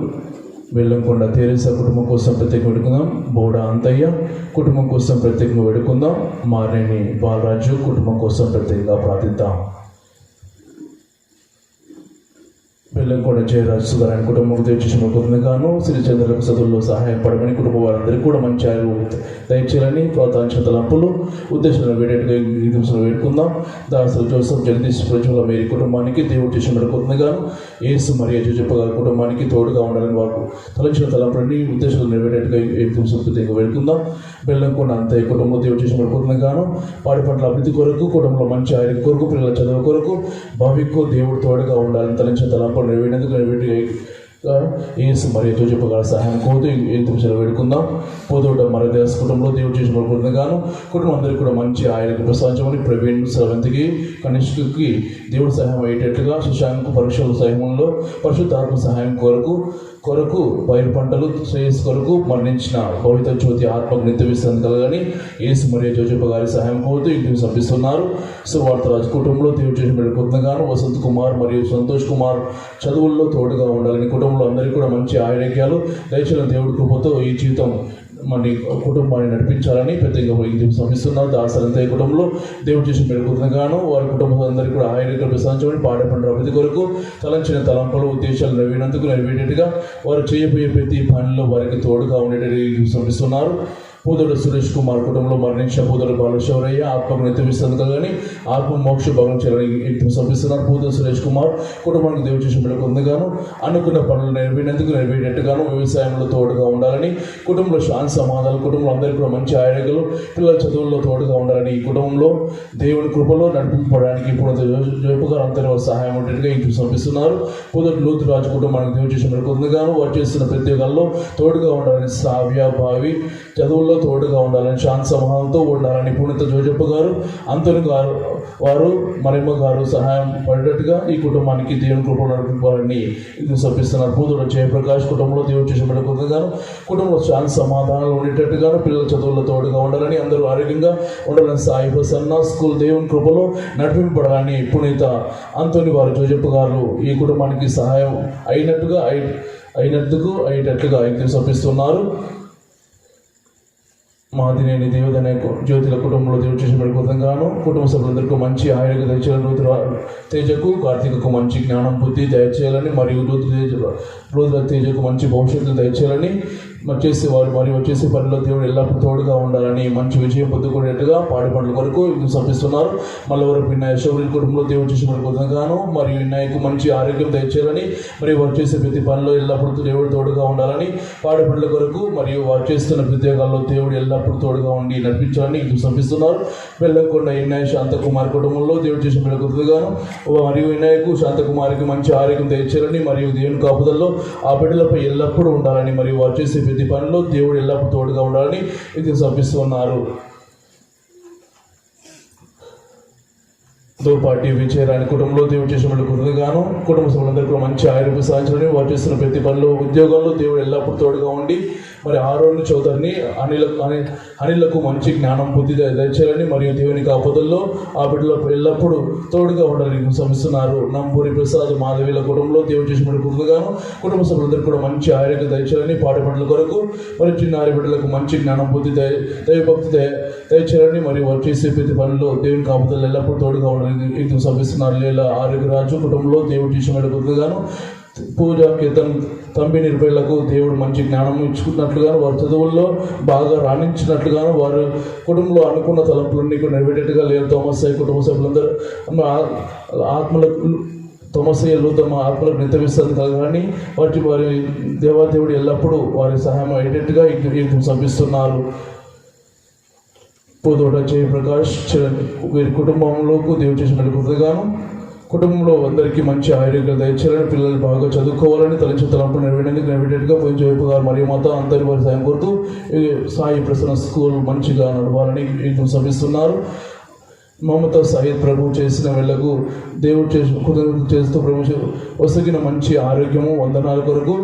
బెల్లంకొండ తెరేసా కుటుంబం కోసం ప్రత్యేకంగా వేడుకుందాం. బోడ అంతయ్య కుటుంబం కోసం ప్రత్యేకంగా వేడుకుందాం. మారేని బాలరాజు కుటుంబం కోసం ప్రత్యేకంగా ప్రార్థిద్దాం. బెల్లంకొండ జయరాజు గారు ఆయన కుటుంబం తెచ్చేసినగాను శ్రీచంద్రులకు చదువుల్లో సహాయపడమని కుటుంబ వారందరికీ కూడా మంచి ఆయుర్వేద దయచేయాలని ప్రోత్సహించిన తలంపులు ఉద్దేశంలో వేడేట్టుగా ఈ దివసంలో వేడుకుందాం. దాసులు జోసఫ్ జగదీష్ ప్రజల మేరీ కుటుంబానికి దేవుడు చేసినగాను యేసు మరియు చెప్పగారి కుటుంబానికి తోడుగా ఉండాలని వారు తలంచిన తలంపులని ఉద్దేశంలో నెరవేరేట్టుగా ఈ దివసం వేడుకుందాం. బెల్లంకొండ అంతయ్య కుటుంబం దేవుడు చేసినగాను పాడి పంటల అభివృద్ధి కొరకు కుటుంబంలో మంచి ఆరోగ్య కొరకు పిల్లల చదువు కొరకు భవికు దేవుడు తోడుగా ఉండాలని తలంచిన తలంపులు నెరవేరేందుకు యేసు మరియు చెప్పగల సహాయం కోరుతూ ఏ నిమిషాలు వేడుకుందాం. పోతోట మరదేశ కుటుంబంలో దేవుడు చేసిన గాను కుటుంబం అందరికీ కూడా మంచి ఆరోగ్య ప్రసాదించమని ప్రవీణ్ స్రవంతికి కనిష్కి దేవుడు సహాయం అయ్యేటట్లుగా శశాంకు పరీక్షల సహాయంలో పరిశుద్ధాత్మ సహాయం కొరకు పైరు పంటలు శ్రేయస్ కొరకు మరణించిన భవిత జ్యోతి ఆత్మకు నిత్య విశ్రాంతి కలగని యేసు మరియు జోజప్ప గారి సహాయం కోరుతూ ఇంటికి పంపిస్తున్నారు. సువార్త రాజు కుటుంబంలో దేవుడు చేసిన వేడుకుంటున్నాను. వసంత్ కుమార్ మరియు సంతోష్ కుమార్ చదువుల్లో తోడుగా ఉండాలని కుటుంబంలో అందరికీ కూడా మంచి ఆరోగ్యాలు దయచేయాలని దేవుడి కృపతో ఈ జీవితం మన కుటుంబాన్ని నడిపించాలని పెద్దగా పంపిస్తున్నారు. దాసరంతయ్య కుటుంబంలో దేవుడు చేసిన పెరుగుతుండగాను వారి కుటుంబం అందరికీ కూడా ఆరోగ్య ప్రశాంతమని పాడే పండుగ అభివృద్ధి కొరకు తలంచిన తలంపులు ఉద్దేశాలు నెరవేరేట్టుగా వారు చేయబోయే ప్రతి పనిలో వారికి తోడుగా ఉండేటట్టు పంపిస్తున్నారు. పూదోడ సురేష్ కుమార్ కుటుంబంలో మరణించిన పూదోడ బాలశౌరయ్య ఆత్మకు నిత్య విశ్రాంతి కలగని ఆత్మ మోక్ష భవనం చేయాలని పంపిస్తున్నారు. పూదోడ సురేష్ కుమార్ కుటుంబానికి దేవుడు చేసిన పెరుగుతుండగాను అనుకున్న పనులు నెరవేరేట్టుగాను వ్యవసాయంలో తోడుగా ఉండాలని కుటుంబంలో శాంతి సమాధానం కుటుంబంలో అందరికీ కూడా మంచి ఆరోగ్యాలు పిల్లల చదువుల్లో తోడుగా ఉండాలని ఈ కుటుంబంలో దేవుని కృపలో నడిపింపడానికి ఇప్పుడు జోపుగారు అందరి వారి సహాయం ఉండేట్టుగా ఇంటికి పంపిస్తున్నారు. పూదోట లూతు రాజు కుటుంబానికి దేవుడు చేసిన పెరుగుతుండగాను వారు చేస్తున్న ప్రత్యేకాల్లో తోడుగా ఉండాలని శ్రావ్య భావి చదువుల్లో తోడుగా ఉండాలని శాంతి సమాధానంతో ఉండాలని పుణిత జోజప్ప గారు అంతని గారు వారు మరిమ్మ గారు సహాయం పడేటట్టుగా ఈ కుటుంబానికి దేవుని కృప నడిపించాలని ఇది పంపిస్తున్నారు. పూదోడ జయప్రకాష్ కుటుంబంలో దేవుడు చేసిన పెట్టుకుంటుగాను కుటుంబంలో శాంతి సమాధానాలు ఉండేటట్టుగాను పిల్లల చదువుల్లో తోడుగా ఉండాలని అందరూ ఆరోగ్యంగా ఉండాలని సాయి ప్రసన్న స్కూల్ దేవుని కృపలో నడిపింపడాలని పునీత అంతని వారు జోజప్ప గారు ఈ కుటుంబానికి సహాయం అయ్యేటట్లుగా ఇది పంపిస్తున్నారు. మాదినేని దేవదనే జ్యోతిల కుటుంబంలో దేవుడు చేసిన పెట్టుకుంటుగాను కుటుంబ సభ్యులందరికీ మంచి ఆరోగ్య దయచేయాలని తేజకు కార్తీకకు మంచి జ్ఞానం బుద్ధి దయచేయాలని మరియు రోజుల తేజకు మంచి భవిష్యత్తు దయచేయాలని వచ్చేసి పనిలో దేవుడు ఎల్లప్పుడూ తోడుగా ఉండాలని మంచి విజయం పొందుకునేట్టుగా పాడి పండ్ల కొరకు ఇది పంపిస్తున్నారు. మల్లవరపు వినాయక శౌర్య కుటుంబంలో దేవుడు చేసిన పెట్టుకుంటుగాను మరియు వినాయకు మంచి ఆరోగ్యం దయచేయాలని మరియు వారు చేసే ప్రతి పనిలో ఎల్లప్పుడూ దేవుడు తోడుగా ఉండాలని పాడి పండ్ల కొరకు మరియు వారు చేస్తున్న ప్రత్యేకాల్లో దేవుడు ఎల్లప్పుడూ తోడుగా ఉండి నడిపించాలని ఇది పంపిస్తున్నారు. బెల్లంకొండ వినాయక శాంతకుమార్ కుటుంబంలో దేవుడు చేసిన పెట్టుకుంటుగాను మరియు వినాయకు శాంతకుమారికి మంచి ఆరోగ్యం దయచేయాలని మరియు దేవుని కాపుదల్లో ఆ బిడ్డలపై ఎల్లప్పుడూ ఉండాలని మరియు వారు చేసే ప్రతి పనిలో దేవుడు ఎల్లప్పుడూ తోడుగా ఉండాలని ఇది పంపిస్తున్నారు. దోపాటి విజయరాణి కుటుంబంలో దేవుడు చేసిన కృతగాను కుటుంబ సభ్యులందరికీ మంచి ఆరోగ్య సాధించాలని వారు చేస్తున్న ప్రతి పనిలో ఉద్యోగంలో దేవుడు ఎల్లప్పుడూ తోడుగా ఉండి మరి ఆరోన్ చౌదరిని అనిలకు మంచి జ్ఞానం బుద్ధి దయచేయాలని మరియు దేవుని కాపుదల్లో ఆ బిడ్డలో ఎల్లప్పుడూ తోడుగా ఉండాలని శ్రమిస్తున్నారు. నంబూరి ప్రసాద్ మాధవీల కుటుంబంలో దేవుడు చేసిన కృతగాను కుటుంబ సభ్యులందరికీ కూడా మంచి ఆరోగ్య దయచేయాలని పాడి పంటల కొరకు మరి చిన్నారి బిడ్డలకు మంచి జ్ఞానం బుద్ధి దైవభక్తి దయచేయాలని మరియు వారు చేసే ప్రతి పనులు దేవుని కాపుదల్లో ఎల్లప్పుడూ తోడుగా ఉండాలని ఇది శ్రమిస్తున్నారు. లేదా ఆరోగ్య రాజు కుటుంబంలో దేవుడు చేసిన కృతగాను పూజ కీర్తన్ తంబి నిర్భయలకు దేవుడు మంచి జ్ఞానం ఇచ్చుకున్నట్లుగాను వారి చదువుల్లో బాగా రాణించినట్లుగాను వారు కుటుంబంలో అనుకున్న తలంపులన్నీ నెరవేరేట్టుగా లేదు తోమస్సాయి కుటుంబ సభ్యులందరూ ఆత్మలకు తోమస్సయ్యలు తమ ఆత్మలకు నిత్య విశ్రాంతి కలగాలని వారి దేవాదేవుడు ఎల్లప్పుడూ వారి సహాయం అయ్యేటట్టుగా ఇది పంపిస్తున్నారు. పూదోట జయప్రకాష్ వీరి కుటుంబంలోకి దేవుడు చేసిన కృతగాను కుటుంబంలో అందరికీ మంచి ఆరోగ్యాలు దయచేయాలని పిల్లలు బాగా చదువుకోవాలని తలంచిన తలంపులు నెరవేరేట్టుగా పోయిన జయపు గారు మరియు మొత్తం అందరి వారి సాయం కోరుతూ సాయి ప్రసన్న స్కూల్ మంచిగా నడవాలని శ్రమిస్తున్నారు. మమతా సాయిద్ ప్రభు చేసిన వీళ్లకు దేవుడు చేస్తూ ప్రభు వసగిన మంచి ఆరోగ్యము వందనాల కొరకు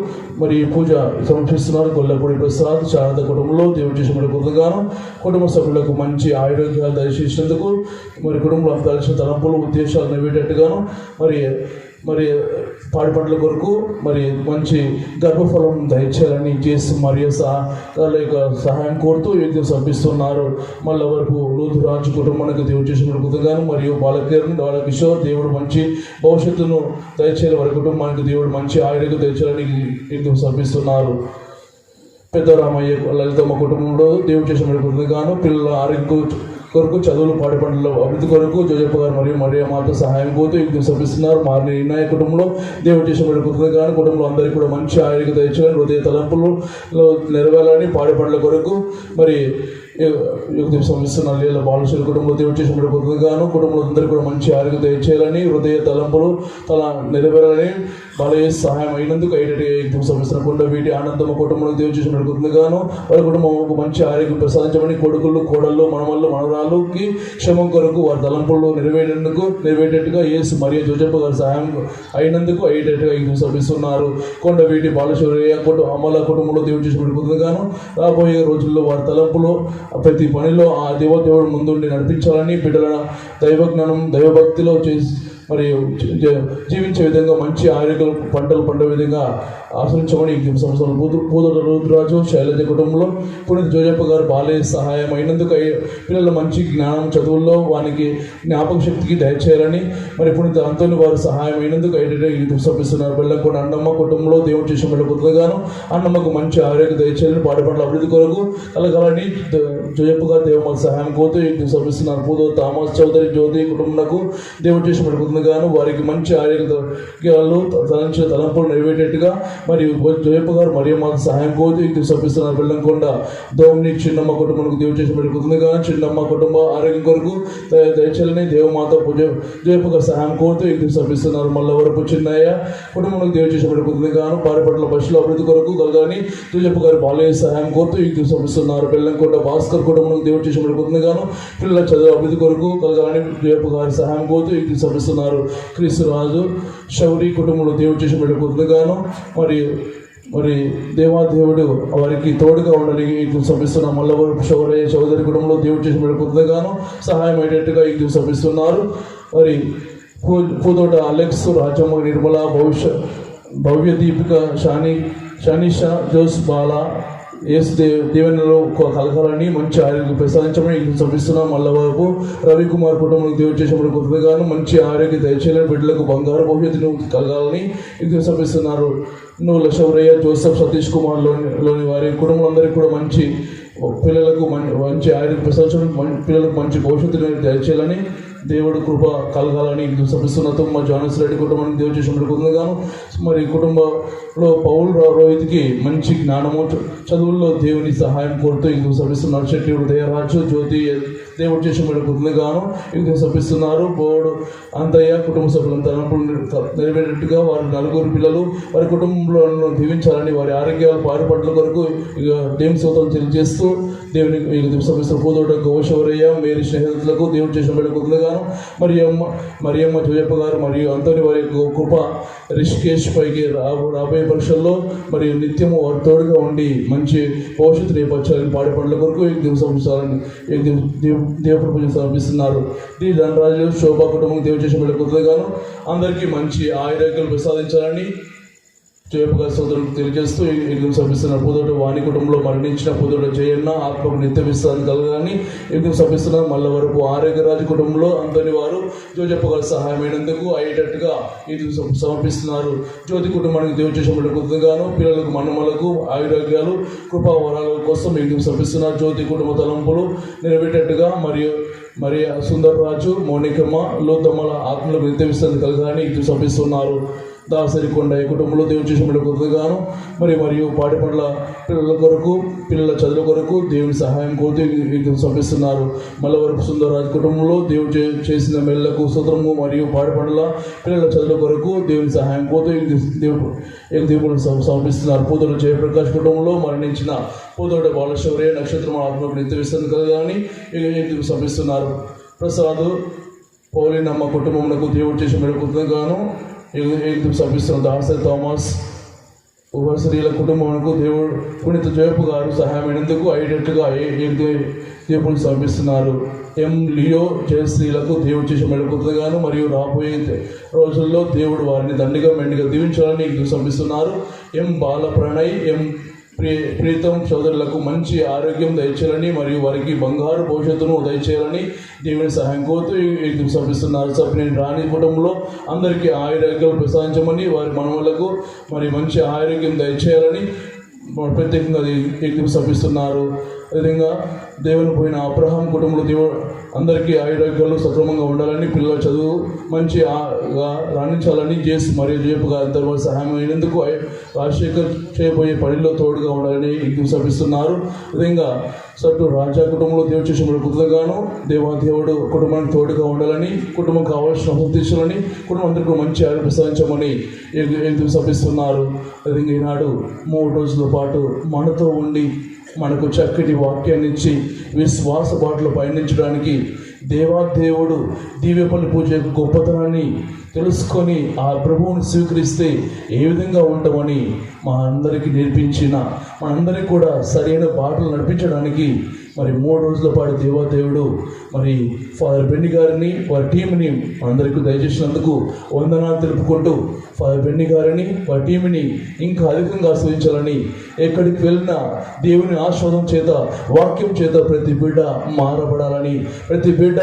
మరి పూజ సమర్పిస్తున్నారు. గొల్లపూడి ప్రసాద్ శారద కుటుంబంలో దేవుడు చేసిన కృతగాను కుటుంబ సభ్యులకు మంచి ఆరోగ్యాలు దయచేసినందుకు మరి కుటుంబంలో అందాల్సిన తలంపులు ఉద్దేశాలు నెరవేరేట్టుగాను మరి మరి పాడి పంటల కొరకు మరి మంచి గర్భఫలం దయచేయాలని చేసి మరియు వాళ్ళ యొక్క సహాయం కోరుతూ వ్యక్తి సమర్పిస్తున్నారు. మళ్ళీ వరకు లూథు రాజు కుటుంబానికి దేవుడు చేసిన కృతజ్ఞతలు మరియు బాలకిరణ్ బాలకిషోర్ దేవుడు మంచి భవిష్యత్తును దయచేయాలి, వారి కుటుంబానికి దేవుడు మంచి ఆయుర్వేద దయచేయాలని వ్యక్తి సమర్పిస్తున్నారు. పెద్ద రామయ్య లలితమ్మ కుటుంబంలో దేవుడు చేసిన కృతజ్ఞతలు పిల్లల ఆరోగ్యం కొరకు చదువులు పాడి పంటల అభివృద్ధి కొరకు జోజప్ప గారు మరియు మరియ మాత సహాయం కోరుతూ వ్యక్తి సమర్పిస్తున్నారు. మారిన ఇన్నాయ కుటుంబంలో దేవుడు చేసిన కృతజ్ఞతలు కుటుంబంలో అందరికీ కూడా మంచి ఆరోగ్య దయచేయాలని హృదయ తలంపులు నెరవేరాలని పాడి పంటల కొరకు మరి యుక్తి సమస్యలు లీల బాలశ్వరి కుటుంబంలో దేవుడు చేసిన కృతజ్ఞతలు కుటుంబంలో అందరికీ కూడా మంచి ఆరోగ్య దయచేయాలని హృదయ తలంపులు నెరవేరాలని బాలయ్య సహాయం అయినందుకు యుక్తి సమస్యలు కొండ వీటి ఆనందమ్మ కుటుంబంలో దేవుడు చేసిన కృతజ్ఞతలు వారి కుటుంబంకు మంచి ఆరోగ్యం ప్రసాదించమని కొడుకులు కోడళ్ళు మనవళ్ళు మనవరాలుకి క్షమం కొరకు వారి తలంపులు నెరవేరేట్టుగా యేసు మరియు జోజప్ప గారి సహాయం అయినందుకు అయ్యేటట్టుగా యుక్తి సమర్పిస్తున్నారు. కొండ వీటి బాలశ్వరి అమల కుటుంబంలో దేవుడు చేసిన కృతజ్ఞతలు రాబోయే రోజుల్లో వారి తలంపులు ప్రతి పనిలో ఆ దేవుడు ముందుండి నడిపించాలని బిడ్డల దైవజ్ఞానం దైవభక్తిలో చేసి మరియు జీవించే విధంగా మంచి ఆరోగ్య పంటలు పండే విధంగా ఆశ్రయించమని సంవత్సరాలు పూదోట రుద్రాజు శైలజ కుటుంబంలో పునీత జోజప్ప గారు బాలయ్య సహాయం అయినందుకు పిల్లల మంచి జ్ఞానం చదువుల్లో వానికి జ్ఞాపక శక్తికి దయచేయాలని మరి పునీత అంతోని వారు సహాయం అయినందుకు సమర్పిస్తున్నారు. బెల్లంకొండ అన్నమ్మ కుటుంబంలో దేవుడు చేసిన కృతజ్ఞతలు అన్నమ్మకు మంచి ఆరోగ్య దయచేయాలని పాడి పంటల అభివృద్ధి కొరకు కలగాలని జోజప్ప గారు దేవుడు సహాయం కోరుతూ సమర్పిస్తున్నారు. పూదో థామస్ చౌదరి జ్యోతి కుటుంబంకు దేవుడు చేసిన కృతజ్ఞతలు వారికి మంచి ఆరోగ్యాలు తలంచిన తలంపులు నెరవేరేట్టుగా మరియు జోజప్ప గారు మరియు మాకు సహాయం కోరుతూ సమర్పిస్తున్నారు. బెల్లంకొండ దోమ్ని చిన్నమ్మ కుటుంబానికి దేవుడు చేసిన కృతజ్ఞతలు చిన్నమ్మ కుటుంబ ఆరోగ్యం కొరకు దయచేయాలని దేవమాత జోజప్ప గారు సహాయం కోరుతూ సమర్పిస్తున్నారు. మల్లవరపు చిన్నయ్య కుటుంబానికి దేవుడు చేసిన కృతజ్ఞతలు పారిపట్ల బస్సుల అభివృద్ధి కొరకు కలగాలని జోజప్ప గారు బాలయ్య సహాయం కోరుతూ సమర్పిస్తున్నారు. బెల్లంకొండ భాస్కర్ కుటుంబానికి దేవుడు చేసిన కృతజ్ఞతలు పిల్లల చదువు అభివృద్ధి కొరకు కలగాలని జోజప్ప గారి సహాయం కోరుతూ సమర్పిస్తున్నారు. క్రీస్తు రాజు శౌరి కుటుంబంలో దేవుడు చేసిన కృతజ్ఞతలు మరి దేవాదేవుడు వారికి తోడుగా ఉండని సమర్పిస్తున్న మల్లవరపు శౌరయ్య చౌదరి కుటుంబంలో దేవుడు చేసిన కృతజ్ఞతలు సహాయం అయ్యేట్టుగా సమర్పిస్తున్నారు. మరి పూదోట అలెక్స్ రాజమ్మ నిర్మల భవ్య దీపిక షానిషా జోస్ బాల యేసు దేవునిలో కలగాలని మంచి ఆరోగ్యం ప్రసాదించమని సమర్పిస్తున్నాం. మల్లవరపు రవికుమార్ కుటుంబానికి దేవుడు చేసిన కృతజ్ఞతలు మంచి ఆరోగ్య దయచేయాలని బిడ్డలకు బంగారు భవిష్యత్తును కలగాలని సమర్పిస్తున్నారు. నువ్వుల శౌరయ్య జోసఫ్ సతీష్ కుమార్ లోని వారి కుటుంబాలందరికీ కూడా మంచి పిల్లలకు మంచి ఆరోగ్య ప్రసాదించడం పిల్లలకు మంచి భవిష్యత్తును దయచేయాలని దేవుడు కృప కలగాలని సమర్పిస్తున్న మా జానస్ రెడ్డి కుటుంబానికి దేవుడు చేసిన కృతజ్ఞతలు మరి కుటుంబంలో పౌల్ రోహిత్కి మంచి జ్ఞానము చదువుల్లో దేవుని సహాయం కోరుతూ సమర్పిస్తున్నారు. చెట్టి ఉదయరాజు జ్యోతి దేవుడు చేసిన కృతజ్ఞతలు సమర్పిస్తున్నారు. బోర్డు అంతయ్య కుటుంబ సభ్యులంతా నెరవేరేట్టుగా వారి నలుగురు పిల్లలు వారి కుటుంబంలో దీవించాలని వారి ఆరోగ్యాలు పారుపట్ల కొరకు దేవుని స్తోత్రం తెలియజేస్తూ దేవుని సమర్పిస్తున్న పూదోట గోశౌరయ్య మేరీ స్నేహితులకు దేవుడు చేసిన కృతజ్ఞతలు మరియమ్మ జోజప్ప గారు మరియు అంతని వారి కృప రిషికేష్ పైకి రాబోయే పరీక్షల్లో మరియు నిత్యము వారి తోడుగా ఉండి మంచి భవిష్యత్తు రేపచ్చాలని పాడి పండ్ల కొరకు సంవత్సరాలని దేవప్రపంచం సమర్పిస్తున్నారు. డి ధనరాజు శోభా కుటుంబం దేవుడు చేసిన కృతజ్ఞతలు అందరికీ మంచి ఆరోగ్యాలు ప్రసాదించాలని జోజప్ప గారి సోదరులకు తెలియజేస్తూ సమర్పిస్తున్నారు. పూదోట వాణి కుటుంబంలో మరణించిన పూదోట జయన్న ఆత్మకు నిత్య విశ్రాంతి కలగాలని సమర్పిస్తున్నారు. మల్లవరపు ఆరోగ్యరాజు కుటుంబంలో అంతని వారు జోజప్ప గారి సహాయమైనందుకు అయ్యేటట్టుగా సమర్పిస్తున్నారు. జ్యోతి కుటుంబానికి దేవుడు చేసిన కృతజ్ఞతలు పిల్లలకు మన్నమలకు ఆరోగ్యాలు కృపా వరాల కోసం సమర్పిస్తున్నారు. జ్యోతి కుటుంబ తలంపులు నెరవేరేటట్టుగా మరియు సుందర్రాజు మౌనికమ్మ లోతమ్మల ఆత్మలకు నిత్య విశ్రాంతి కలగాలని సమర్పిస్తున్నారు. దాసరి కొండయ్య కుటుంబంలో దేవుడు చేసిన కృతజ్ఞతలు మరియు పాడి పండ్ల పిల్లల కొరకు పిల్లల చదువుల కొరకు దేవుని సహాయం కోరుతూ సమర్పిస్తున్నారు. మల్లవరపు సుందరరాజు కుటుంబంలో దేవుడు చేసిన మెల్లకు స్తోత్రము మరియు పాడి పండ్ల పిల్లల చదువుల కొరకు దేవుని సహాయం కోరుతూ దేవుడు సమర్పిస్తున్నారు. పూదోట జయప్రకాష్ కుటుంబంలో మరణించిన పూదోట బాలశౌర్య నక్షత్రం ఆత్మకు నిత్య విశ్రాంతి కలగాలని సమర్పిస్తున్నారు. ప్రసాద్ పౌలినమ్మ కుటుంబమునకు దేవుడు చేసిన కృతజ్ఞతలు సమర్పిస్తున్న దాసరి థామస్ స్త్రీల కుటుంబానికి దేవుడు పునీత జయపు గారు సహాయమైనందుకు ఐడెంట్గా దేవుని సమర్పిస్తున్నారు. ఎం లియో జయశ్రీలకు దేవుడు చేసిన మెడకుతగాను మరియు రాబోయే రోజుల్లో దేవుడు వారిని దండిగా మెండిగా దీవించాలని సమర్పిస్తున్నారు. ఎం బాల ప్రణయ్, ఎం ప్రీతం సోదరులకు మంచి ఆరోగ్యం దయచేయాలని మరియు వారికి బంగారు భవిష్యత్తును దయచేయాలని దేవుని సహాయం కోరుతూ సమర్పిస్తున్నారు. సభ్యుని రాణి కుటుంబంలో అందరికీ ఆరోగ్యాలు ప్రసాదించమని వారి మనవలకు మరి మంచి ఆరోగ్యం దయచేయాలని ప్రత్యేకంగా సమర్పిస్తున్నారు. అదేవిధంగా దేవుని పోయిన అబ్రహాం కుటుంబంలో దేవుడు అందరికీ ఆరోగ్యాలు సక్రమంగా ఉండాలని, పిల్లల చదువు మంచిగా రాణించాలని చేసి మరియు జేపుగా అందరూ సహాయం అయినందుకు రాజశేఖర్ చేయబోయే పనిలో తోడుగా ఉండాలని సమర్పిస్తున్నారు. విధంగా సట్టు రాజా కుటుంబంలో దేవుడు చేసిన కృతజ్ఞతగాను దేవుడు కుటుంబానికి తోడుగా ఉండాలని, కుటుంబం కావాల్సిన తీర్చాలని, కుటుంబం అందరికీ మంచి ఆరోగ్యం ప్రసాదించమని సమర్పిస్తున్నారు. విధంగా ఈనాడు 3 రోజుల పాటు మనతో ఉండి మనకు చక్కటి వాక్యాన్ని ఇచ్చి విశ్వాస బాటలో పయనించడానికి దేవుడు దివ్యపల్లి పూజ యొక్క గొప్పతనాన్ని తెలుసుకొని ఆ ప్రభువుని స్వీకరిస్తే ఏ విధంగా ఉంటామని మా అందరికీ నేర్పించిన మనందరికీ కూడా సరైన బాటలు నడిపించడానికి మరి 3 రోజుల పాటు దేవుడు మరి ఫాదర్ బెన్ని గారిని వారి టీంని అందరికీ దయచేసినందుకు వందనాలు తెలుపుకుంటూ ఫాదర్ బెన్ని గారిని వారి టీంని ఇంకా అధికంగా ఆస్వాదించాలని, ఎక్కడికి వెళ్ళినా దేవుని ఆస్వాదం చేత వాక్యం చేత ప్రతి బిడ్డ మారబడాలని, ప్రతి బిడ్డ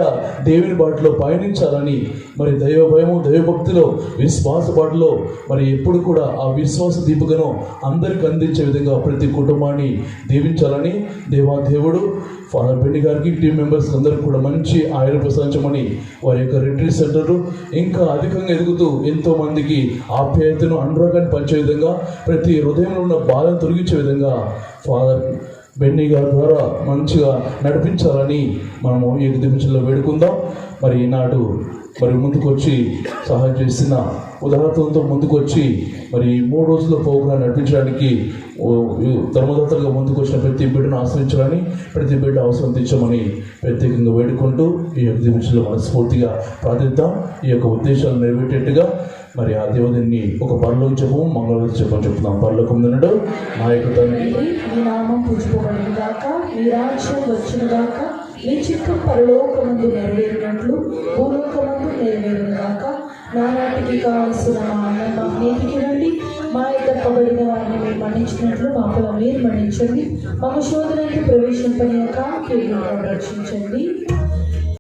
దేవుని బాటలో పయనించాలని, మరి దైవ భయము దైవభక్తిలో విశ్వాస బాటలో మరి ఎప్పుడు కూడా ఆ విశ్వాస దీపికను అందరికి అందించే విధంగా ప్రతి కుటుంబాన్ని దీవించాలని దేవుడు ఫాదర్ బెన్ని గారికి టీం మెంబర్స్ అందరికీ కూడా మంచి ఆయుర ప్రసాదించమని వారి యొక్క రిట్రీట్ సెంటర్ ఇంకా అధికంగా ఎదుగుతూ ఎంతో మందికి ఆప్యాయతను అనురాగాన్ని పంచే విధంగా, ప్రతి హృదయంలో ఉన్న బాధను తొలగించే విధంగా ఫాదర్ బెన్ని గారి ద్వారా మంచిగా నడిపించాలని మనము ఈ దివించలో వేడుకుందాం. మరి ఈనాడు మరి ముందుకొచ్చి సహాయం చేసిన ఉదాహరణతో ముందుకొచ్చి మరి 3 రోజుల ప్రోగ్రాం నడిపించడానికి ధర్మదత్తలుగా ముందుకు వచ్చిన ప్రతి బిడ్డను ఆశ్రయించాలని, ప్రతి బిడ్డ అవసరం తీర్చమని ప్రత్యేకంగా వేడుకుంటూ ఈ యొక్క దివించలో మనస్ఫూర్తిగా ప్రార్థిద్దాం. ఈ యొక్క ఉద్దేశాలు నెరవేరేట్టుగా మరి ఆ దేవుడిని ఒక పరలోక జపము మంగళవారం జపం చెప్తున్నాం. పరలోకం తినడు నా యొక్క తండ్రి, మీ నామం పూజింపబడును గాక, మీ రాజ్యం వచ్చును గాక, మీ చిత్తం పరలోకమందు నెరవేరినట్లు భూలోకమందు నెరవేరును గాక. నానాటికి కావలసిన మా అన్నం మా నేటికి రండి, మా తప్పబడిన వారిని మేము మన్నించినట్లు మా పొలం మీరు మన్నించండి, మా శోధనకు ప్రవేశింపనియక కీడును రక్షించండి.